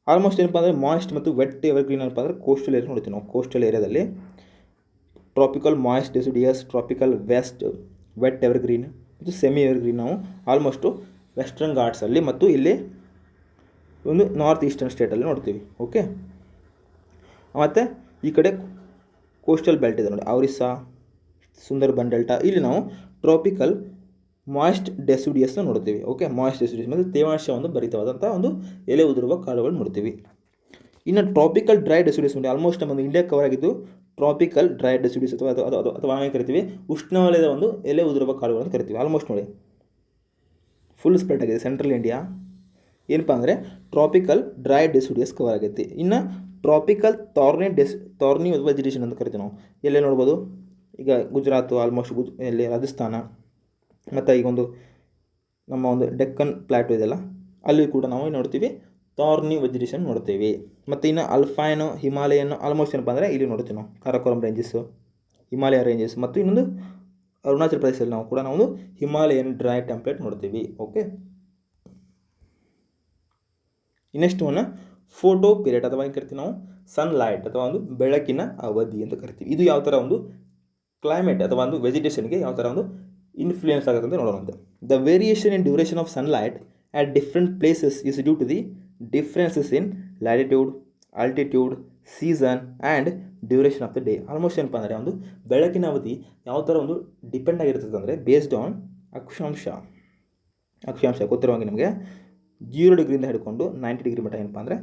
ಆಲ್ಮೋಸ್ಟ್ ಏನಪ್ಪ ಅಂದರೆ ಮಾಯ್ಸ್ಟ್ ಮತ್ತು ವೆಟ್ ಎವರ್ಗ್ರೀನ್ ಏನಪ್ಪ ಅಂದರೆ ಕೋಸ್ಟಲ್ ಏರಿಯಾ ನೋಡ್ತೀವಿ ನಾವು. ಕೋಸ್ಟಲ್ ಏರಿಯಾದಲ್ಲಿ tropical moist deciduous, tropical wet evergreen ಮತ್ತು ಸೆಮಿ ಎವರ್ಗ್ರೀನ್ ನಾವು ಆಲ್ಮೋಸ್ಟು ವೆಸ್ಟರ್ನ್ ಘಾಟ್ಸಲ್ಲಿ ಮತ್ತು ಇಲ್ಲಿ ಒಂದು ನಾರ್ತ್ ಈಸ್ಟರ್ನ್ ಸ್ಟೇಟಲ್ಲಿ ನೋಡ್ತೀವಿ. ಓಕೆ. ಮತ್ತು ಈ ಕಡೆ ಕೋಸ್ಟಲ್ ಬೆಲ್ಟ್ ಇದೆ ನೋಡಿ, ಒರಿಸ್ಸಾ, ಸುಂದರ್ಬನ್ ಡೆಲ್ಟಾ, ಇಲ್ಲಿ ನಾವು ಟ್ರಾಪಿಕಲ್ ಮಾಯ್ಸ್ಟ್ ಡೆಸಿಡಿಯಸ್ನ ನೋಡ್ತೀವಿ. ಓಕೆ. ಮಾಯ್ಸ್ಟ್ ಡೆಸಿಡಿಯಸ್ ಮತ್ತು ತೇವಾಂಶ ಒಂದು ಭರಿತವಾದಂಥ ಒಂದು ಎಲೆ ಉದುರುವ ಕಾಡುಗಳು ನೋಡ್ತೀವಿ. ಇನ್ನು ಟ್ರಾಪಿಕಲ್ ಡ್ರೈ ಡೆಸಿಡಿಯಸ್ ನೋಡಿ, ಆಲ್ಮೋಸ್ಟ್ ನಮ್ಮ ಇಂಡಿಯಾ ಕವರ್ ಆಗಿದ್ದು ಟ್ರಾಪಿಕಲ್ ಡ್ರೈ ಡೆಸಿಡಿಯಸ್ ಅಥವಾ ನಾವೇನು ಕರಿತೀವಿ ಉಷ್ಣವಲಯದ ಒಂದು ಎಲೆ ಉದುರುವ ಕಾಡುಗಳು ಅಂತ ಕರಿತೀವಿ. ಆಲ್ಮೋಸ್ಟ್ ನೋಡಿ ಫುಲ್ ಸ್ಪ್ರೆಡ್ ಆಗಿದೆ ಸೆಂಟ್ರಲ್ ಇಂಡಿಯಾ. ಏನಪ್ಪ ಅಂದರೆ ಟ್ರಾಪಿಕಲ್ ಡ್ರೈ ಡೆಸಿಡಿಯಸ್ ಕವರ್ ಆಗೈತಿ. ಇನ್ನು ಟ್ರಾಪಿಕಲ್ ಥಾರ್ನಿ ವೆಜಿಟೇಷನ್ ಅಂತ ಕರಿತೀವಿ ನಾವು. ಎಲ್ಲೇ ನೋಡ್ಬೋದು, ಈಗ ಗುಜರಾತು, ಆಲ್ಮೋಸ್ಟ್ ಎಲ್ಲಿ ರಾಜಸ್ಥಾನ, ಮತ್ತು ಈಗ ಒಂದು ನಮ್ಮ ಒಂದು ಡೆಕ್ಕನ್ ಪ್ಲಾಟೋ ಇದೆಯಲ್ಲ, ಅಲ್ಲಿ ಕೂಡ ನಾವು ಏನು ನೋಡ್ತೀವಿ ಥಾರ್ನಿ ವೆಜಿಟೇಷನ್ ನೋಡ್ತೀವಿ. ಮತ್ತು ಇನ್ನು ಅಲ್ಫೈನು, ಹಿಮಾಲಯನ್, ಆಲ್ಮೋಸ್ಟ್ ಏನಪ್ಪ ಅಂದರೆ ಇಲ್ಲಿ ನೋಡ್ತೀವಿ ನಾವು ಕಾರಾಕೋರಂ ರೇಂಜಸ್ಸು, ಹಿಮಾಲಯ ರೇಂಜಸ್, ಮತ್ತು ಇನ್ನೊಂದು ಅರುಣಾಚಲ ಪ್ರದೇಶದಲ್ಲಿ ನಾವು ಕೂಡ ನಾವು ಹಿಮಾಲಯನ್ ಡ್ರೈ ಟೆಂಪ್ಲೇಟ್ ನೋಡ್ತೀವಿ. Okay. Next one photo period ಅಥವಾ ಏನು ಕರಿತೀವಿ ನಾವು ಸನ್ಲೈಟ್ ಅಥವಾ ಒಂದು ಬೆಳಕಿನ ಅವಧಿ ಅಂತ ಕರಿತೀವಿ. ಇದು ಯಾವ ಥರ ಒಂದು ಕ್ಲೈಮೇಟ್ ಅಥವಾ ಒಂದು ವೆಜಿಟೇಷನ್ಗೆ ಯಾವ ಥರ ಒಂದು ಇನ್ಫ್ಲೂಯೆನ್ಸ್ ಆಗುತ್ತೆ ಅಂತ ನೋಡೋಣಂತೆ. The variation in duration of sunlight at different places is due to the differences in latitude, altitude, season and duration of the day. Almost ಏನಪ್ಪ ಅಂದರೆ ಒಂದು ಬೆಳಕಿನ ಅವಧಿ ಯಾವ ಥರ ಒಂದು ಡಿಪೆಂಡ್ ಆಗಿರ್ತದೆ ಅಂದರೆ ಬೇಸ್ಡ್ ಆನ್ ಅಕ್ಷಾಂಶ ಗೊತ್ತಿರುವಂಗೆ ನಿಮಗೆ 0 ಡಿಗ್ರಿಯಿಂದ ಹಿಡ್ಕೊಂಡು 90 ಡಿಗ್ರಿ ಮಟ್ಟ ಏನಪ್ಪ ಅಂದರೆ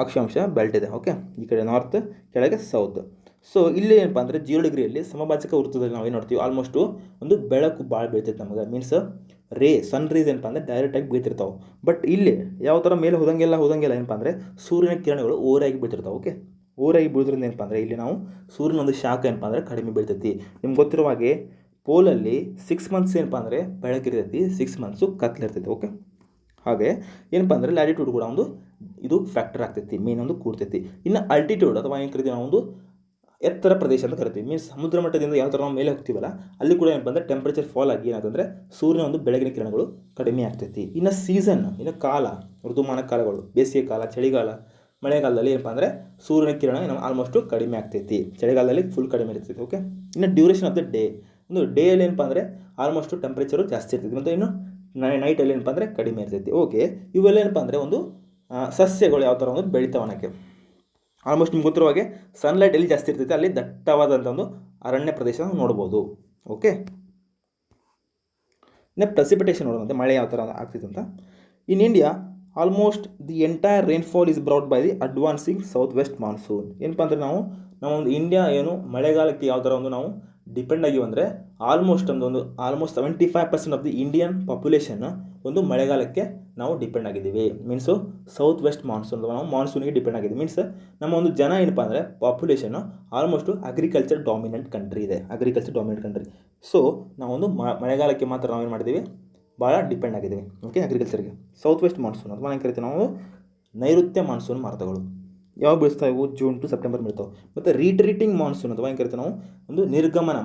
ಅಕ್ಷಾಂಶ ಬೆಲ್ಟ್ ಇದೆ. ಓಕೆ. ಈ ಕಡೆ ನಾರ್ತ್, ಕೆಳಗೆ ಸೌತ್. ಸೊ ಇಲ್ಲಿ ಏನಪ್ಪ ಅಂದರೆ 0 ಡಿಗ್ರಿಯಲ್ಲಿ ಸಮಭಾಜಕ ವೃತ್ತದಲ್ಲಿ ನಾವು ಏನು ನೋಡ್ತೀವಿ ಆಲ್ಮೋಸ್ಟು ಒಂದು ಬೆಳಕು ಭಾಳ ಬೀಳ್ತೈತೆ ನಮಗೆ. ಮೀನ್ಸ್ ಸನ್ ರೇಸ್ ಏನಪ್ಪ ಅಂದರೆ ಡೈರೆಕ್ಟಾಗಿ ಬೀಳ್ತಿರ್ತಾವೆ. ಬಟ್ ಇಲ್ಲಿ ಯಾವ ಥರ ಮೇಲೆ ಹೋದಂಗೆಲ್ಲ ಏನಪ್ಪ ಅಂದರೆ ಸೂರ್ಯನ ಕಿರಣಗಳು ಓವರಾಗಿ ಬೀಳ್ತಿರ್ತಾವೆ. ಓಕೆ. ಓವರಾಗಿ ಬೀಳೋದ್ರಿಂದ ಏನಪ್ಪ ಅಂದರೆ ಇಲ್ಲಿ ನಾವು ಸೂರ್ಯನ ಒಂದು ಶಾಖ ಏನಪ್ಪ ಅಂದರೆ ಕಡಿಮೆ ಬೀಳ್ತೈತಿ. ನಿಮ್ಗೆ ಗೊತ್ತಿರುವ ಹಾಗೆ ಪೋಲಲ್ಲಿ 6 ಮಂತ್ಸ್ ಏನಪ್ಪ ಅಂದರೆ ಬೆಳಕಿರ್ತೈತಿ, 6 ಮಂತ್ಸು ಕತ್ಲಿರ್ತೈತಿ. ಓಕೆ. ಹಾಗೆ ಏನಪ್ಪ ಅಂದರೆ ಲ್ಯಾಟಿಟ್ಯೂಡ್ ಕೂಡ ಒಂದು ಇದು ಫ್ಯಾಕ್ಟರ್ ಆಗ್ತೈತಿ, ಮೇನ್ ಒಂದು ಕೂಡ್ತೈತಿ. ಇನ್ನು ಅಲ್ಟಿಟ್ಯೂಡ್ ಅಥವಾ ಏನು ಕರಿತೀವಿ ನಾವು ಒಂದು ಎತ್ತರ ಪ್ರದೇಶ ಅಂತ ಕರಿತೀವಿ. ಮೀನ್ಸ್ ಸಮುದ್ರ ಮಟ್ಟದಿಂದ ಯಾವ ಥರ ನಾವು ಮೇಲೆ ಹೋಗ್ತೀವಲ್ಲ ಅಲ್ಲಿ ಕೂಡ ಏನಪ್ಪ ಅಂದರೆ ಟೆಂಪ್ರೇಚರ್ ಫಾಲ್ ಆಗಿ ಏನಾಗುತ್ತೆ ಸೂರ್ಯನ ಒಂದು ಬೆಳಗಿನ ಕಿರಣಗಳು ಕಡಿಮೆ ಆಗ್ತೈತಿ. ಇನ್ನು ಸೀಸನ್, ಇನ್ನು ಕಾಲ, ಋತುಮಾನ ಕಾಲಗಳು, ಬೇಸಿಗೆ ಕಾಲ, ಚಳಿಗಾಲ, ಮಳೆಗಾಲದಲ್ಲಿ ಏನಪ್ಪ ಅಂದರೆ ಸೂರ್ಯನ ಕಿರಣ ಆಲ್ಮೋಸ್ಟು ಕಡಿಮೆ ಆಗ್ತೈತಿ, ಚಳಿಗಾಲದಲ್ಲಿ ಫುಲ್ ಕಡಿಮೆ ಇರ್ತೈತಿ. ಓಕೆ. ಇನ್ನು ಡ್ಯೂರೇಷನ್ ಆಫ್ ದ ಡೇ, ಒಂದು ಡೇಯಲ್ಲಿ ಏನಪ್ಪ ಅಂದರೆ ಆಲ್ಮೋಸ್ಟು ಟೆಂಪ್ರೇಚರು ಜಾಸ್ತಿ ಇರ್ತೈತಿ, ಮತ್ತು ಇನ್ನು ನೈಟಲ್ಲಿ ಏನಪ್ಪ ಅಂದರೆ ಕಡಿಮೆ ಇರ್ತೈತಿ. ಓಕೆ. ಇವೆಲ್ಲ ಏನಪ್ಪ ಅಂದರೆ ಒಂದು ಸಸ್ಯಗಳು ಯಾವ ಥರ ಒಂದು ಬೆಳಿತಾವನಕ್ಕೆ. ಆಲ್ಮೋಸ್ಟ್ ನಿಮ್ಗೆ ಗೊತ್ತಿರುವ ಹಾಗೆ ಸನ್ಲೈಟ್ ಎಲ್ಲಿ ಜಾಸ್ತಿ ಇರ್ತೈತೆ ಅಲ್ಲಿ ದಟ್ಟವಾದಂಥ ಒಂದು ಅರಣ್ಯ ಪ್ರದೇಶ ನೋಡ್ಬೋದು. ಓಕೆ. ಇನ್ನು ಪ್ರೆಸಿಪಿಟೇಷನ್ ನೋಡೋದಂತೆ, ಮಳೆ ಯಾವ ಥರ ಆಗ್ತೈತೆ ಅಂತ. In India almost the entire rainfall is brought by the advancing south west monsoon. ಏನಪ್ಪ ಅಂದರೆ ನಾವು ಒಂದು ಇಂಡಿಯಾ ಏನು ಮಳೆಗಾಲಕ್ಕೆ ಯಾವ ಥರ ಒಂದು ನಾವು ಡಿಪೆಂಡ್ ಆಗಿವೆ ಅಂದರೆ almost 75% of the Indian population ಒಂದು ಮಳೆಗಾಲಕ್ಕೆ ನಾವು ಡಿಪೆಂಡ್ ಆಗಿದ್ದೀವಿ. ಮೀನ್ಸು ಸೌತ್ ವೆಸ್ಟ್ ಮಾನ್ಸೂನ್ ಅಥವಾ ನಾವು ಮಾನ್ಸೂನಿಗೆ ಡಿಪೆಂಡ್ ಆಗಿದ್ದೀವಿ. ಮೀನ್ಸ್ ನಮ್ಮ ಒಂದು ಜನ ಏನಪ್ಪ ಅಂದರೆ population almost agriculture dominant country. So ನಾವೊಂದು ಮಳೆಗಾಲಕ್ಕೆ ಮಾತ್ರ ನಾವೇನು ಮಾಡಿದ್ದೀವಿ ಭಾಳ ಡಿಪೆಂಡ್ ಆಗಿದ್ದೀವಿ. ಓಕೆ. ಅಗ್ರಿಕಲ್ಚರ್ಗೆ ಸೌತ್ ವೆಸ್ಟ್ ಮಾನ್ಸೂನ್ ಅಥವಾ ಏನು ಕರಿತೀವಿ ನಾವು ನೈಋತ್ಯ ಮಾನ್ಸೂನ್ ಮಾರುತಗಳು ಯಾವಾಗ ಬೀಳ್ತಾವೆ, ಇವು ಜೂನ್ ಟು ಸೆಪ್ಟೆಂಬರ್ ಬೀಳ್ತಾವೆ. ಮತ್ತು ರೀಟ್ರೀಟಿಂಗ್ ಮಾನ್ಸೂನ್ ಅಥವಾ ಏನು ಕರಿತೀವಿ ನಾವು ಒಂದು ನಿರ್ಗಮನ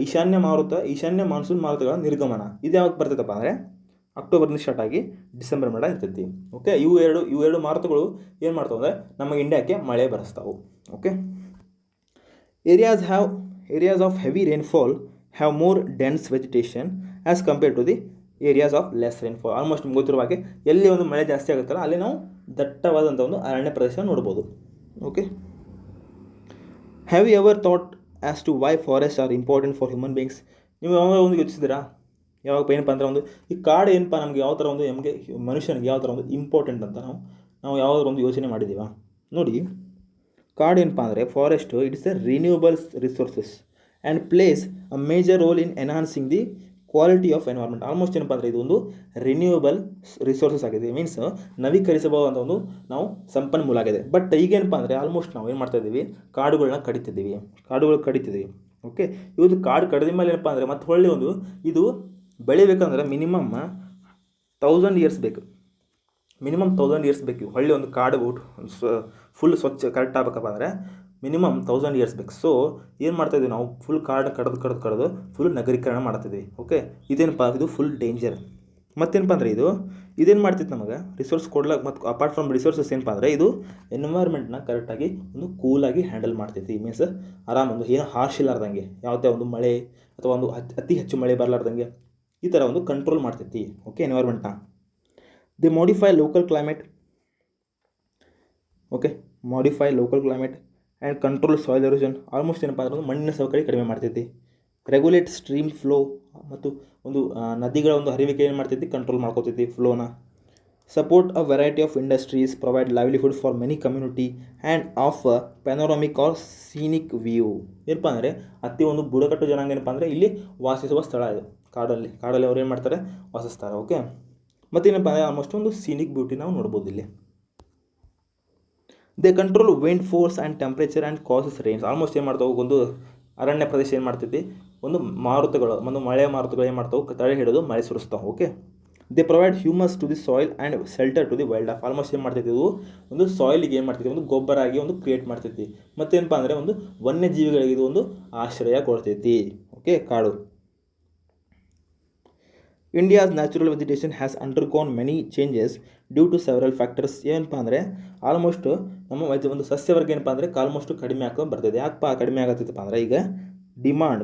ಈಶಾನ್ಯ ಮಾನ್ಸೂನ್ ಮಾರುತಗಳ ನಿರ್ಗಮನ. ಇದು ಯಾವಾಗ ಬರ್ತೈತಪ್ಪ ಅಂದರೆ ಅಕ್ಟೋಬರ್ನಿಂದ ಸ್ಟಾರ್ಟ್ ಆಗಿ ಡಿಸೆಂಬರ್ ಮಟ್ಟ ಇರ್ತೈತಿ. ಓಕೆ. ಇವು ಎರಡು ಮಾರುತಗಳು ಏನು ಮಾಡ್ತಾವೆ ಅಂದರೆ ನಮ್ಮ ಇಂಡಿಯಾಕ್ಕೆ ಮಳೆ ಬರೆಸ್ತಾವೆ. Okay. Areas of heavy rainfall have more dense vegetation as compared to the areas of less rainfall. Almost ನಿಮ್ಗೆ ಗೊತ್ತಿರುವ ಹಾಗೆ ಎಲ್ಲಿ ಒಂದು ಮಳೆ ಜಾಸ್ತಿ ಆಗುತ್ತಲ್ಲ ಅಲ್ಲಿ ನಾವು ದಟ್ಟವಾದಂಥ ಒಂದು ಅರಣ್ಯ ಪ್ರದೇಶ ನೋಡ್ಬೋದು. Okay, have you ever thought as to why forest are important for human beings? ನೀವು ಯಾವಾಗ ಒಂದು ಯೋಚಿಸಿದ್ದೀರಾ? ಯಾವಾಗ ಏನಪ್ಪ ಅಂದರೆ ಒಂದು ಈ ಕಾಡು ಏನಪ್ಪ ನಮಗೆ ಯಾವ ಥರ ಒಂದು ನಮಗೆ ಮನುಷ್ಯನಿಗೆ ಯಾವ ಥರ ಒಂದು ಇಂಪಾರ್ಟೆಂಟ್ ಅಂತ ನಾವು ಯಾವ್ದಾದ್ರು ಒಂದು ಯೋಚನೆ ಮಾಡಿದ್ದೀವಾ? ನೋಡಿ, ಕಾಡು ಏನಪ್ಪ ಅಂದರೆ forest it's A renewable resources and place a major role in enhancing the quality of environment. Almost ಏನಪ್ಪ ಅಂದರೆ ಇದು ಒಂದು ರಿನ್ಯೂವಬಲ್ ರಿಸೋರ್ಸಸ್ ಆಗಿದೆ, ಮೀನ್ಸ್ ನವೀಕರಿಸಬಹುದಾದ ಒಂದು ನಾವು ಸಂಪನ್ಮೂಲ ಆಗಿದೆ. ಬಟ್ ಈಗೇನಪ್ಪ ಅಂದರೆ ಆಲ್ಮೋಸ್ಟ್ ನಾವು ಏನು ಮಾಡ್ತಾಯಿದ್ದೀವಿ, ಕಾಡುಗಳನ್ನ ಕಡಿತಿದ್ದೀವಿ. ಓಕೆ, ಇವತ್ತು ಕಾಡು ಕಡಿದ ಮೇಲೆ ಏನಪ್ಪ ಅಂದರೆ ಮತ್ತೆ ಹೊಳ್ಳಿ ಒಂದು ಇದು ಬೆಳಿಬೇಕಂದ್ರೆ ಮಿನಿಮಮ್ 1000 ಇಯರ್ಸ್ ಬೇಕು. ಹೊಳ್ಳಿ ಒಂದು ಕಾಡು ಫುಲ್ ಸ್ವಚ್ಛ ಕರೆಕ್ಟ್ ಆಗಬೇಕಪ್ಪ ಅಂದರೆ ಮಿನಿಮಮ್ 1000 ಇಯರ್ಸ್ ಬೇಕು. ಸೊ ಏನು ಮಾಡ್ತಾಯಿದ್ದೀವಿ ನಾವು, ಫುಲ್ ಕಾಡು ಕಡ್ದು ಫುಲ್ ನಗರೀಕರಣ ಮಾಡ್ತಿದ್ದೀವಿ. ಓಕೆ, ಇದೇನಪ್ಪ, ಇದು ಫುಲ್ ಡೇಂಜರ್. ಮತ್ತೇನಪ್ಪ ಅಂದರೆ ಇದೇನು ಮಾಡ್ತಿತ್ತು ನಮಗೆ ರಿಸೋರ್ಸ್ ಕೊಡ್ಲಾಕ. ಮತ್ತು ಅಪಾರ್ಟ್ ಫ್ರಮ್ ರಿಸೋರ್ಸಸ್ ಏನಪ್ಪ ಅಂದರೆ ಇದು ಎನ್ವೈರ್ಮೆಂಟ್ನ ಕರೆಕ್ಟಾಗಿ ಒಂದು ಕೂಲಾಗಿ ಹ್ಯಾಂಡಲ್ ಮಾಡ್ತೈತಿ. ಮೀನ್ಸ್ ಆರಾಮ ಒಂದು ಏನೋ ಹಾರ್ಶ್ ಇಲ್ಲಾರ್ದಂಗೆ, ಯಾವುದೇ ಒಂದು ಮಳೆ ಅಥವಾ ಒಂದು ಅತಿ ಹೆಚ್ಚು ಮಳೆ ಬರಲಾರ್ದಂಗೆ ಈ ಥರ ಒಂದು ಕಂಟ್ರೋಲ್ ಮಾಡ್ತೈತಿ. ಓಕೆ, ಎನ್ವೈರ್ಮೆಂಟ್ನ the modify local climate and control soil erosion. Almost ಏನಪ್ಪ ಅಂದ್ರೆ ಒಂದು ಮಣ್ಣಿನ ಸವಕಳಿ ಕಡಿಮೆ ಮಾಡ್ತೈತಿ. ರೆಗ್ಯುಲೇಟ್ ಸ್ಟ್ರೀಮ್ ಫ್ಲೋ, ಮತ್ತು ಒಂದು ನದಿಗಳ ಒಂದು ಹರಿವಿಕೆ ಏನು ಮಾಡ್ತೈತಿ, ಕಂಟ್ರೋಲ್ ಮಾಡ್ಕೋತೈತಿ ಫ್ಲೋನ. Support a variety of industries, provide livelihood for many community and of panoramic or scenic view. ಏನಪ್ಪ ಅಂದರೆ ಅತಿ ಒಂದು ಬುಡಕಟ್ಟು ಜನಾಂಗ ಏನಪ್ಪ ಅಂದರೆ ಇಲ್ಲಿ ವಾಸಿಸುವ ಸ್ಥಳ ಇದು. ಕಾಡಲ್ಲಿ ಅವ್ರು ಏನು ಮಾಡ್ತಾರೆ, ವಾಸಿಸ್ತಾರೆ. ಓಕೆ, ಮತ್ತೇನಪ್ಪ ಅಂದರೆ ಆಲ್ಮೋಸ್ಟ್ ಒಂದು ಸೀನಿಕ್ ಬ್ಯೂಟಿ ನಾವು ನೋಡ್ಬೋದು ಇಲ್ಲಿ. They control wind force and temperature and causes Reigns. Almost ಏನು ಮಾಡ್ತಾವೆ, ಒಂದು ಅರಣ್ಯ ಪ್ರದೇಶ ಏನು ಮಾಡ್ತೈತಿ, ಒಂದು ಮಳೆ ಮಾರುತಗಳು ಏನು ಮಾಡ್ತಾವೆ, ತಡೆ ಹಿಡಿದು ಮಳೆ ಸುರಿಸ್ತಾವೆ. Okay, they provide humus to the soil and shelter to the wild life. Almost ಏನು ಮಾಡ್ತೈತಿ, ಇದು ಒಂದು ಸಾಯಿಲಿಗೆ ಏನು ಮಾಡ್ತೈತಿ, ಒಂದು ಗೊಬ್ಬರ ಆಗಿ ಒಂದು ಕ್ರಿಯೇಟ್ ಮಾಡ್ತೈತಿ. ಮತ್ತೇನಪ್ಪ ಅಂದರೆ ಒಂದು ವನ್ಯಜೀವಿಗಳಿಗೆ ಇದು ಒಂದು ಆಶ್ರಯ ಕೊಡ್ತೈತಿ. ಓಕೆ, ಕಾಡು. India's natural vegetation has undergone many changes due to several factors. ಏನಪ್ಪ ಅಂದರೆ ಆಲ್ಮೋಸ್ಟ್ ನಮ್ಮ ಒಂದು ಸಸ್ಯವರ್ಗ ಏನಪ್ಪ ಅಂದರೆ ಆಲ್ಮೋಸ್ಟ್ ಕಡಿಮೆ ಆಗ್ಕೊಂಡು ಬರ್ತಿದೆ. ಯಾಕಪ್ಪ ಕಡಿಮೆ ಆಗತ್ತೈತಪ್ಪ ಅಂದರೆ ಈಗ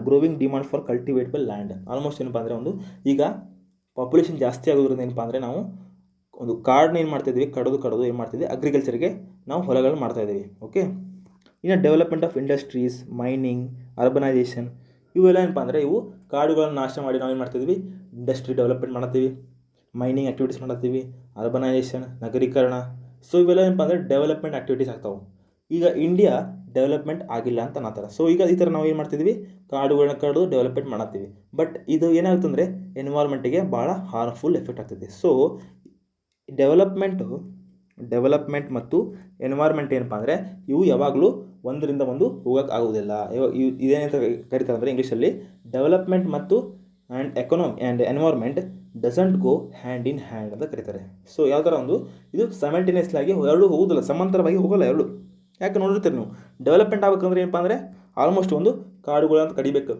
growing demand for cultivatable land. Almost ಏನಪ್ಪ ಅಂದರೆ ಒಂದು ಈಗ ಪಾಪ್ಯುಲೇಷನ್ ಜಾಸ್ತಿ ಆಗೋದ್ರಿಂದ ಏನಪ್ಪ ಅಂದರೆ ನಾವು ಒಂದು ಕಾಡನ್ನ ಏನು ಮಾಡ್ತಾಯಿದ್ವಿ, ಕಡಿದು ಏನು ಮಾಡ್ತಿದ್ವಿ, ಅಗ್ರಿಕಲ್ಚರ್ಗೆ ನಾವು ಹೊಲಗಳನ್ನ ಮಾಡ್ತಾಯಿದ್ದೀವಿ. ಓಕೆ, ಇನ್ನು development of industries, mining, urbanisation ಇವೆಲ್ಲ ಏನಪ್ಪ ಅಂದರೆ ಇವು ಕಾಡುಗಳನ್ನು ನಾಶ ಮಾಡಿ ನಾವು ಏನು ಮಾಡ್ತಿದ್ವಿ, ಇಂಡಸ್ಟ್ರಿ ಡೆವಲಪ್ಮೆಂಟ್ ಮಾಡ್ತೀವಿ, ಮೈನಿಂಗ್ ಆ್ಯಕ್ಟಿವಿಟೀಸ್ ಮಾಡ್ತೀವಿ, ಅರ್ಬನೈಸೇಷನ್, ನಗರೀಕರಣ. ಸೊ ಇವೆಲ್ಲ ಏನಪ್ಪ ಅಂದರೆ ಡೆವಲಪ್ಮೆಂಟ್ ಆ್ಯಕ್ಟಿವಿಟೀಸ್ ಆಗ್ತಾವೆ. ಈಗ ಇಂಡಿಯಾ ಡೆವಲಪ್ಮೆಂಟ್ ಆಗಿಲ್ಲ ಅಂತ ಅನ್ನತ್ತಾರೆ. ಸೊ ಈಗ ಈ ಥರ ನಾವು ಏನು ಮಾಡ್ತಿದ್ವಿ, ಕಾಡುಗಳನ್ನ ಕಡಿದು ಡೆವಲಪ್ಮೆಂಟ್ ಮಾಡತ್ತೀವಿ. ಬಟ್ ಇದು ಏನಾಗುತ್ತಂದರೆ ಎನ್ವೈರ್ಮೆಂಟಿಗೆ ಭಾಳ ಹಾರ್ಮ್ಫುಲ್ ಎಫೆಕ್ಟ್ ಆಗ್ತೈತಿ. ಸೊ ಡೆವಲಪ್ಮೆಂಟ್ ಮತ್ತು ಎನ್ವೈರ್ಮೆಂಟ್ ಏನಪ್ಪ ಅಂದರೆ ಇವು ಯಾವಾಗಲೂ ಒಂದರಿಂದ ಒಂದು ಹೋಗೋಕ್ಕೆ ಆಗೋದಿಲ್ಲ. ಇದೇನಂತ ಕರಿತಾರೆ ಅಂದರೆ ಇಂಗ್ಲೀಷಲ್ಲಿ ಡೆವಲಪ್ಮೆಂಟ್ ಮತ್ತು environment doesn't go hand in hand ಅಂತ ಕರೀತಾರೆ. ಸೊ ಯಾವ ಥರ ಒಂದು ಇದು ಸೈಮಲ್ಟೇನಿಯಸ್ಲಾಗಿ ಎರಡು ಹೋಗೋದಿಲ್ಲ, ಸಮಾಂತರವಾಗಿ ಹೋಗೋಲ್ಲ ಎರಡು. ಯಾಕೆ ನೋಡಿರ್ತೀರಿ ನೀವು, ಡೆವಲಪ್ಮೆಂಟ್ ಆಗಬೇಕಂದ್ರೆ ಏನಪ್ಪ ಅಂದರೆ ಆಲ್ಮೋಸ್ಟ್ ಒಂದು ಕಾಡುಗಳಂತ ಕಡಿಬೇಕು.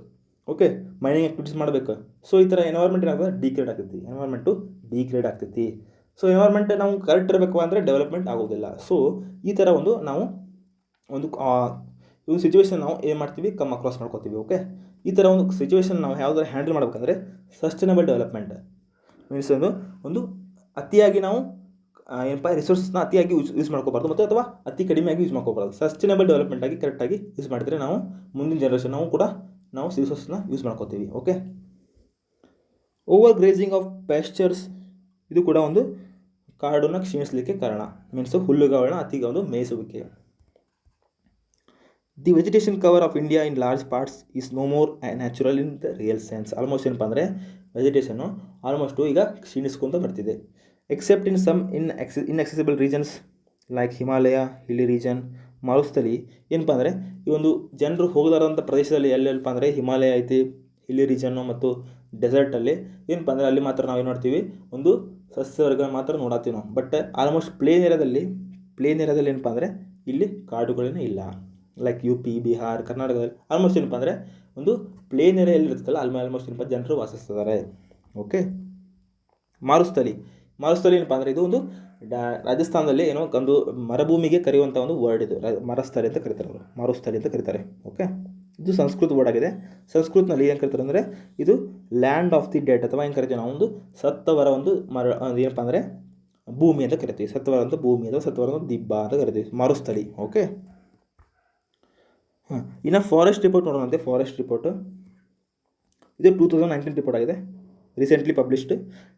ಓಕೆ, ಮೈನಿಂಗ್ ಆ್ಯಕ್ಟಿವಿಟೀಸ್ ಮಾಡಬೇಕು. ಸೊ ಈ ಥರ ಎನ್ವೈರ್ಮೆಂಟ್ ಏನಾಗ್ತದೆ, ಡಿಗ್ರೇಡ್ ಆಗ್ತೈತಿ. ಸೊ ಎನ್ವೈರ್ಮೆಂಟ್ ನಾವು ಕರೆಕ್ಟ್ ಇರಬೇಕು ಅಂದರೆ ಡೆವಲಪ್ಮೆಂಟ್ ಆಗೋದಿಲ್ಲ. ಸೊ ಈ ಥರ ಒಂದು ನಾವು ಒಂದು ಸಿಚುವೇಶನ್ ನಾವು ಏನು ಮಾಡ್ತೀವಿ, ಕ್ರಾಸ್ ಮಾಡ್ಕೋತೀವಿ. ಓಕೆ, ಈ ಥರ ಒಂದು ಸಿಚುವೇಶನ್ ನಾವು ಯಾವುದಾದ್ರು ಹ್ಯಾಂಡಲ್ ಮಾಡಬೇಕಂದ್ರೆ ಸಸ್ಟೈನಬಲ್ ಡೆವಲಪ್ಮೆಂಟ್ ಮೀನ್ಸ್ ಒಂದು ಅತಿಯಾಗಿ ನಾವು ಏನಪ್ಪ ರಿಸೋರ್ಸಸ್ನ ಅತಿಯಾಗಿ ಯೂಸ್ ಮಾಡ್ಕೋಬಾರ್ದು, ಮತ್ತು ಅಥವಾ ಅತಿ ಕಡಿಮೆಯಾಗಿ ಯೂಸ್ ಮಾಡ್ಕೋಬಾರ್ದು. ಸಸ್ಟೈನಬಲ್ ಡೆವಲಪ್ಮೆಂಟ್ ಆಗಿ ಕರೆಕ್ಟಾಗಿ ಯೂಸ್ ಮಾಡಿದರೆ ನಾವು ಮುಂದಿನ ಜನರೇಷನ್ ನಾವು ರಿಸೋರ್ಸಸ್ನ ಯೂಸ್ ಮಾಡ್ಕೋತೀವಿ. ಓಕೆ, ಓವರ್ ಗ್ರೇಜಿಂಗ್ ಆಫ್ ಪ್ಯಾಸ್ಚರ್ಸ್ ಇದು ಕೂಡ ಒಂದು ಕಾಡನ್ನು ಕ್ಷೀಣಿಸಲಿಕ್ಕೆ ಕಾರಣ. ಮೀನ್ಸ್ ಹುಲ್ಲುಗಾವಳನ್ನ ಅತಿಗೆ ಒಂದು ಮೇಯಿಸುವಿಕೆ. The vegetation cover of India in large parts is no more natural in the real sense. Almost ಏನಪ್ಪ ಅಂದರೆ ವೆಜಿಟೇಷನ್ನು ಆಲ್ಮೋಸ್ಟು ಈಗ ಕ್ಷೀಣಿಸ್ಕೊಂತ ಬರ್ತಿದೆ. Except in some inaccessible regions like Himalaya, hilly region, Marusthali. ಏನಪ್ಪ ಅಂದರೆ ಈ ಒಂದು ಜನರು ಹೋಗಲಾರಂಥ ಪ್ರದೇಶದಲ್ಲಿ ಎಲ್ಲೆಲ್ಲಪ್ಪ ಅಂದರೆ ಹಿಮಾಲಯ ಐತಿ, ಹಿಲಿ ರೀಜನ್ನು ಮತ್ತು ಡೆಸರ್ಟಲ್ಲಿ ಏನಪ್ಪ ಅಂದರೆ ಅಲ್ಲಿ ಮಾತ್ರ ನಾವು ಏನು ಮಾಡ್ತೀವಿ, ಒಂದು ಸಸ್ಯವರ್ಗ ಮಾತ್ರ ನೋಡತ್ತೀವಿ ನಾವು. ಬಟ್ ಆಲ್ಮೋಸ್ಟ್ ಪ್ಲೇನ್ ಏರಿಯಾದಲ್ಲಿ ಏನಪ್ಪ ಅಂದರೆ ಇಲ್ಲಿ ಕಾಡುಗಳೇ ಇಲ್ಲ. ಲೈಕ್ UP, ಬಿಹಾರ್, ಕರ್ನಾಟಕದಲ್ಲಿ ಆಲ್ಮೋಸ್ಟ್ ಏನಪ್ಪ ಅಂದರೆ ಒಂದು ಪ್ಲೇನ್ ಏರಿಯಾ ಎಲ್ಲಿರುತ್ತಲ್ಲ ಅಲ್ಲಿ ಆಲ್ಮೋಸ್ಟ್ ಏನಪ್ಪ ಜನರು ವಾಸಿಸ್ತಿದ್ದಾರೆ. ಓಕೆ, ಮಾರುಸ್ಥಲಿ ಏನಪ್ಪ ಅಂದರೆ ಇದು ಒಂದು ರಾಜಸ್ಥಾನದಲ್ಲಿ ಏನೋ ಒಂದು ಮರುಭೂಮಿಗೆ ಕರೆಯುವಂಥ ಒಂದು ವರ್ಡ್ ಇದು. ಮರುಸ್ಥಲಿ ಅಂತ ಕರೀತಾರೆ ಅವರು, ಮಾರುಸ್ಥಲಿ ಅಂತ ಕರೀತಾರೆ. ಓಕೆ, ಇದು ಸಂಸ್ಕೃತ ವರ್ಡ್ ಆಗಿದೆ. ಸಂಸ್ಕೃತನಲ್ಲಿ ಏನು ಕರೀತಾರೆ ಅಂದರೆ ಇದು ಲ್ಯಾಂಡ್ ಆಫ್ ದಿ ಡೆಡ್ ಅಥವಾ ಏನು ಕರಿತೀವಿ ನಾವು, ಒಂದು ಸತ್ತವರ ಒಂದು ಏನಪ್ಪ ಅಂದರೆ ಭೂಮಿ ಅಂತ ಕರಿತೀವಿ. ಸತ್ವರ ಅಂತ ಭೂಮಿ ಅಥವಾ ಸತ್ವರ ಅಂತ ದಿಬ್ಬ ಅಂತ ಕರಿತೀವಿ, ಮರುಸ್ಥಳಿ. ಓಕೆ. ಹಾಂ, ಇನ್ನು ಫಾರೆಸ್ಟ್ ರಿಪೋರ್ಟ್ ನೋಡೋಣಂತೆ. ಫಾರೆಸ್ಟ್ ರಿಪೋರ್ಟು ಇದು 2019 ರಿಪೋರ್ಟ್ ಆಗಿದೆ, ರೀಸೆಂಟ್ಲಿ ಪಬ್ಲಿಷ್ಡ್.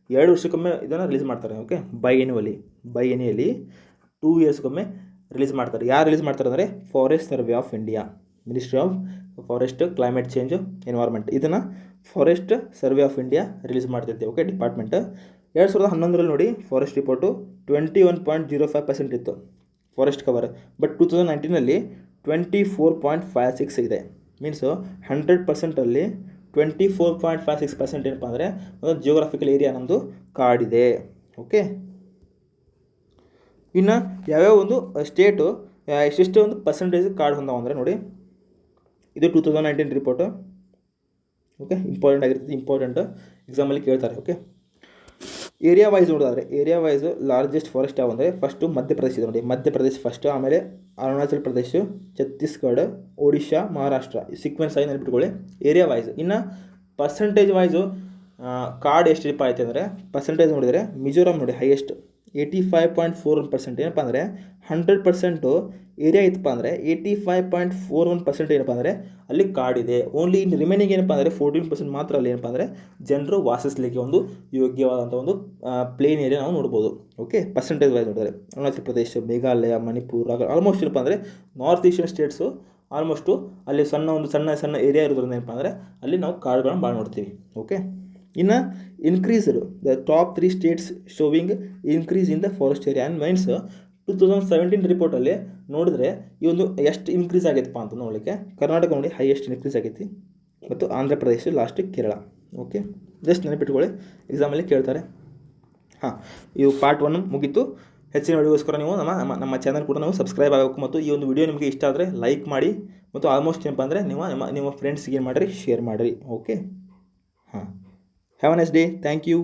2 ವರ್ಷಕ್ಕೊಮ್ಮೆ ಇದನ್ನು ರಿಲೀಸ್ ಮಾಡ್ತಾರೆ. ಓಕೆ, ಬೈ ಎನಿಯಲ್ಲಿ 2 ಇಯರ್ಸ್ಗೊಮ್ಮೆ ರಿಲೀಸ್ ಮಾಡ್ತಾರೆ. ಯಾರು ರಿಲೀಸ್ ಮಾಡ್ತಾರೆ ಅಂದರೆ forest survey of India, ministry of forest, climate change, environment. ಇದನ್ನು forest survey of India release ಮಾಡ್ತೈತೆ. Okay, department. 2011 ನೋಡಿ ಫಾರೆಸ್ಟ್ ರಿಪೋರ್ಟು 21.05% ಇತ್ತು ಫಾರೆಸ್ಟ್ ಕವರ್. ಬಟ್ 2019 24.56 ಇದೆ. ಮೀನ್ಸು 100%ಅಲ್ಲಿ 24.56% ಏನಪ್ಪ ಅಂದರೆ ಒಂದು ಜಿಯೋಗ್ರಾಫಿಕಲ್ ಏರಿಯಾ ನಮ್ಮದು ಕಾಡಿದೆ. ಓಕೆ. ಇನ್ನು ಯಾವ್ಯಾವ ಒಂದು ಸ್ಟೇಟು ಎಷ್ಟೆಷ್ಟು ಒಂದು ಪರ್ಸೆಂಟೇಜ್ ಕಾಡು ಹೊಂದಾವ ಅಂದರೆ ನೋಡಿ, ಇದು 2019 ರಿಪೋರ್ಟು. ಓಕೆ, ಇಂಪಾರ್ಟೆಂಟ್ ಆಗಿರ್ತದೆ, ಇಂಪಾರ್ಟೆಂಟ್ ಎಕ್ಸಾಮಲ್ಲಿ ಕೇಳ್ತಾರೆ. ಓಕೆ, ಏರಿಯಾ ವೈಸ್ ನೋಡೋದಾದರೆ ಏರಿಯಾ ವೈಸು ಲಾರ್ಜೆಸ್ಟ್ ಫಾರೆಸ್ಟ್ ಯಾವ ಅಂದರೆ ಫಸ್ಟು ಮಧ್ಯಪ್ರದೇಶ ಇದೆ ನೋಡಿ, ಮಧ್ಯಪ್ರದೇಶ ಫಸ್ಟು, ಆಮೇಲೆ ಅರುಣಾಚಲ ಪ್ರದೇಶ, ಛತ್ತೀಸ್ಗಢ, ಒಡಿಶಾ, ಮಹಾರಾಷ್ಟ್ರ. ಸೀಕ್ವೆನ್ಸ್ ಆಗಿ ನೆನಪಿಟ್ಕೊಳ್ಳಿ ಏರಿಯಾ ವೈಸ್. ಇನ್ನು ಪರ್ಸೆಂಟೇಜ್ ವೈಸು ಕಾಡು ಎಷ್ಟು ಆಯ್ತು ಅಂದರೆ ಪರ್ಸೆಂಟೇಜ್ ನೋಡಿದರೆ ಮಿಜೋರಾಮ್ ನೋಡಿ ಹೈಯೆಸ್ಟ್ 85.41%. ಏನಪ್ಪ ಅಂದರೆ 100% ಏರಿಯಾ ಇತ್ತಪ್ಪ ಅಂದರೆ 85.41% ಏನಪ್ಪ ಅಂದರೆ ಅಲ್ಲಿ ಕಾಡಿದೆ. ಓನ್ಲಿ ಇನ್ನು ರಿಮೈನಿಂಗ್ ಏನಪ್ಪ ಅಂದರೆ 14% ಮಾತ್ರ ಅಲ್ಲಿ ಏನಪ್ಪ ಅಂದರೆ ಜನರು ವಾಸಿಸಲಿಕ್ಕೆ ಒಂದು ಯೋಗ್ಯವಾದಂಥ ಒಂದು ಪ್ಲೇನ್ ಏರಿಯಾ ನಾವು ನೋಡ್ಬೋದು. ಓಕೆ, ಪರ್ಸೆಂಟೇಜ್ ವೈಸ್ ನೋಡಿದರೆ ಅರುಣಾಚಲ ಪ್ರದೇಶ, ಮೇಘಾಲಯ, ಮಣಿಪುರ, ಆಲ್ಮೋಸ್ಟ್ ಏನಪ್ಪ ಅಂದರೆ ನಾರ್ತ್ ಈಸ್ಟರ್ನ್ ಸ್ಟೇಟ್ಸು ಆಲ್ಮೋಸ್ಟು ಅಲ್ಲಿ ಸಣ್ಣ ಏರಿಯಾ ಇರೋದ್ರಿಂದ ಏನಪ್ಪ ಅಂದರೆ ಅಲ್ಲಿ ನಾವು ಕಾಡುಗಳನ್ನ ಭಾಳ ನೋಡ್ತೀವಿ. ಓಕೆ. ಇನ್ನು increased the top 3 states showing increase in the forest area and mines 2017 ರಿಪೋರ್ಟಲ್ಲಿ ನೋಡಿದ್ರೆ ಈ ಒಂದು ಎಷ್ಟು ಇನ್ಕ್ರೀಸ್ ಆಗೈತಪ್ಪ ಅಂತ ನೋಡಲಿಕ್ಕೆ ಕರ್ನಾಟಕ ನೋಡಿ ಹೈಯೆಸ್ಟ್ ಇನ್ಕ್ರೀಸ್ ಆಗೈತಿ, ಮತ್ತು Andhra Pradesh, last Kerala. Okay, just ನೆನಪಿಟ್ಕೊಳ್ಳಿ, ಎಕ್ಸಾಮಲ್ಲಿ ಕೇಳ್ತಾರೆ. ಹಾಂ, ಇವು ಪಾರ್ಟ್ 1 ಮುಗೀತು. ಹೆಚ್ಚಿನ ವಿಡಿಯೋಗೋಸ್ಕರ ನೀವು ನಮ್ಮ ಚಾನಲ್ ಕೂಡ ನಾವು ಸಬ್ಸ್ಕ್ರೈಬ್ ಆಗಬೇಕು. ಮತ್ತು ಈ ಒಂದು ವಿಡಿಯೋ ನಿಮಗೆ ಇಷ್ಟ ಆದರೆ ಲೈಕ್ ಮಾಡಿ, ಮತ್ತು ಆಲ್ಮೋಸ್ಟ್ ಏನಪ್ಪ ಅಂದರೆ ನಿಮ್ಮ ಫ್ರೆಂಡ್ಸ್ಗೆ ಏನು ಮಾಡಿರಿ, ಶೇರ್ ಮಾಡಿರಿ. ಓಕೆ. ಹಾಂ, have a nice day. Thank you.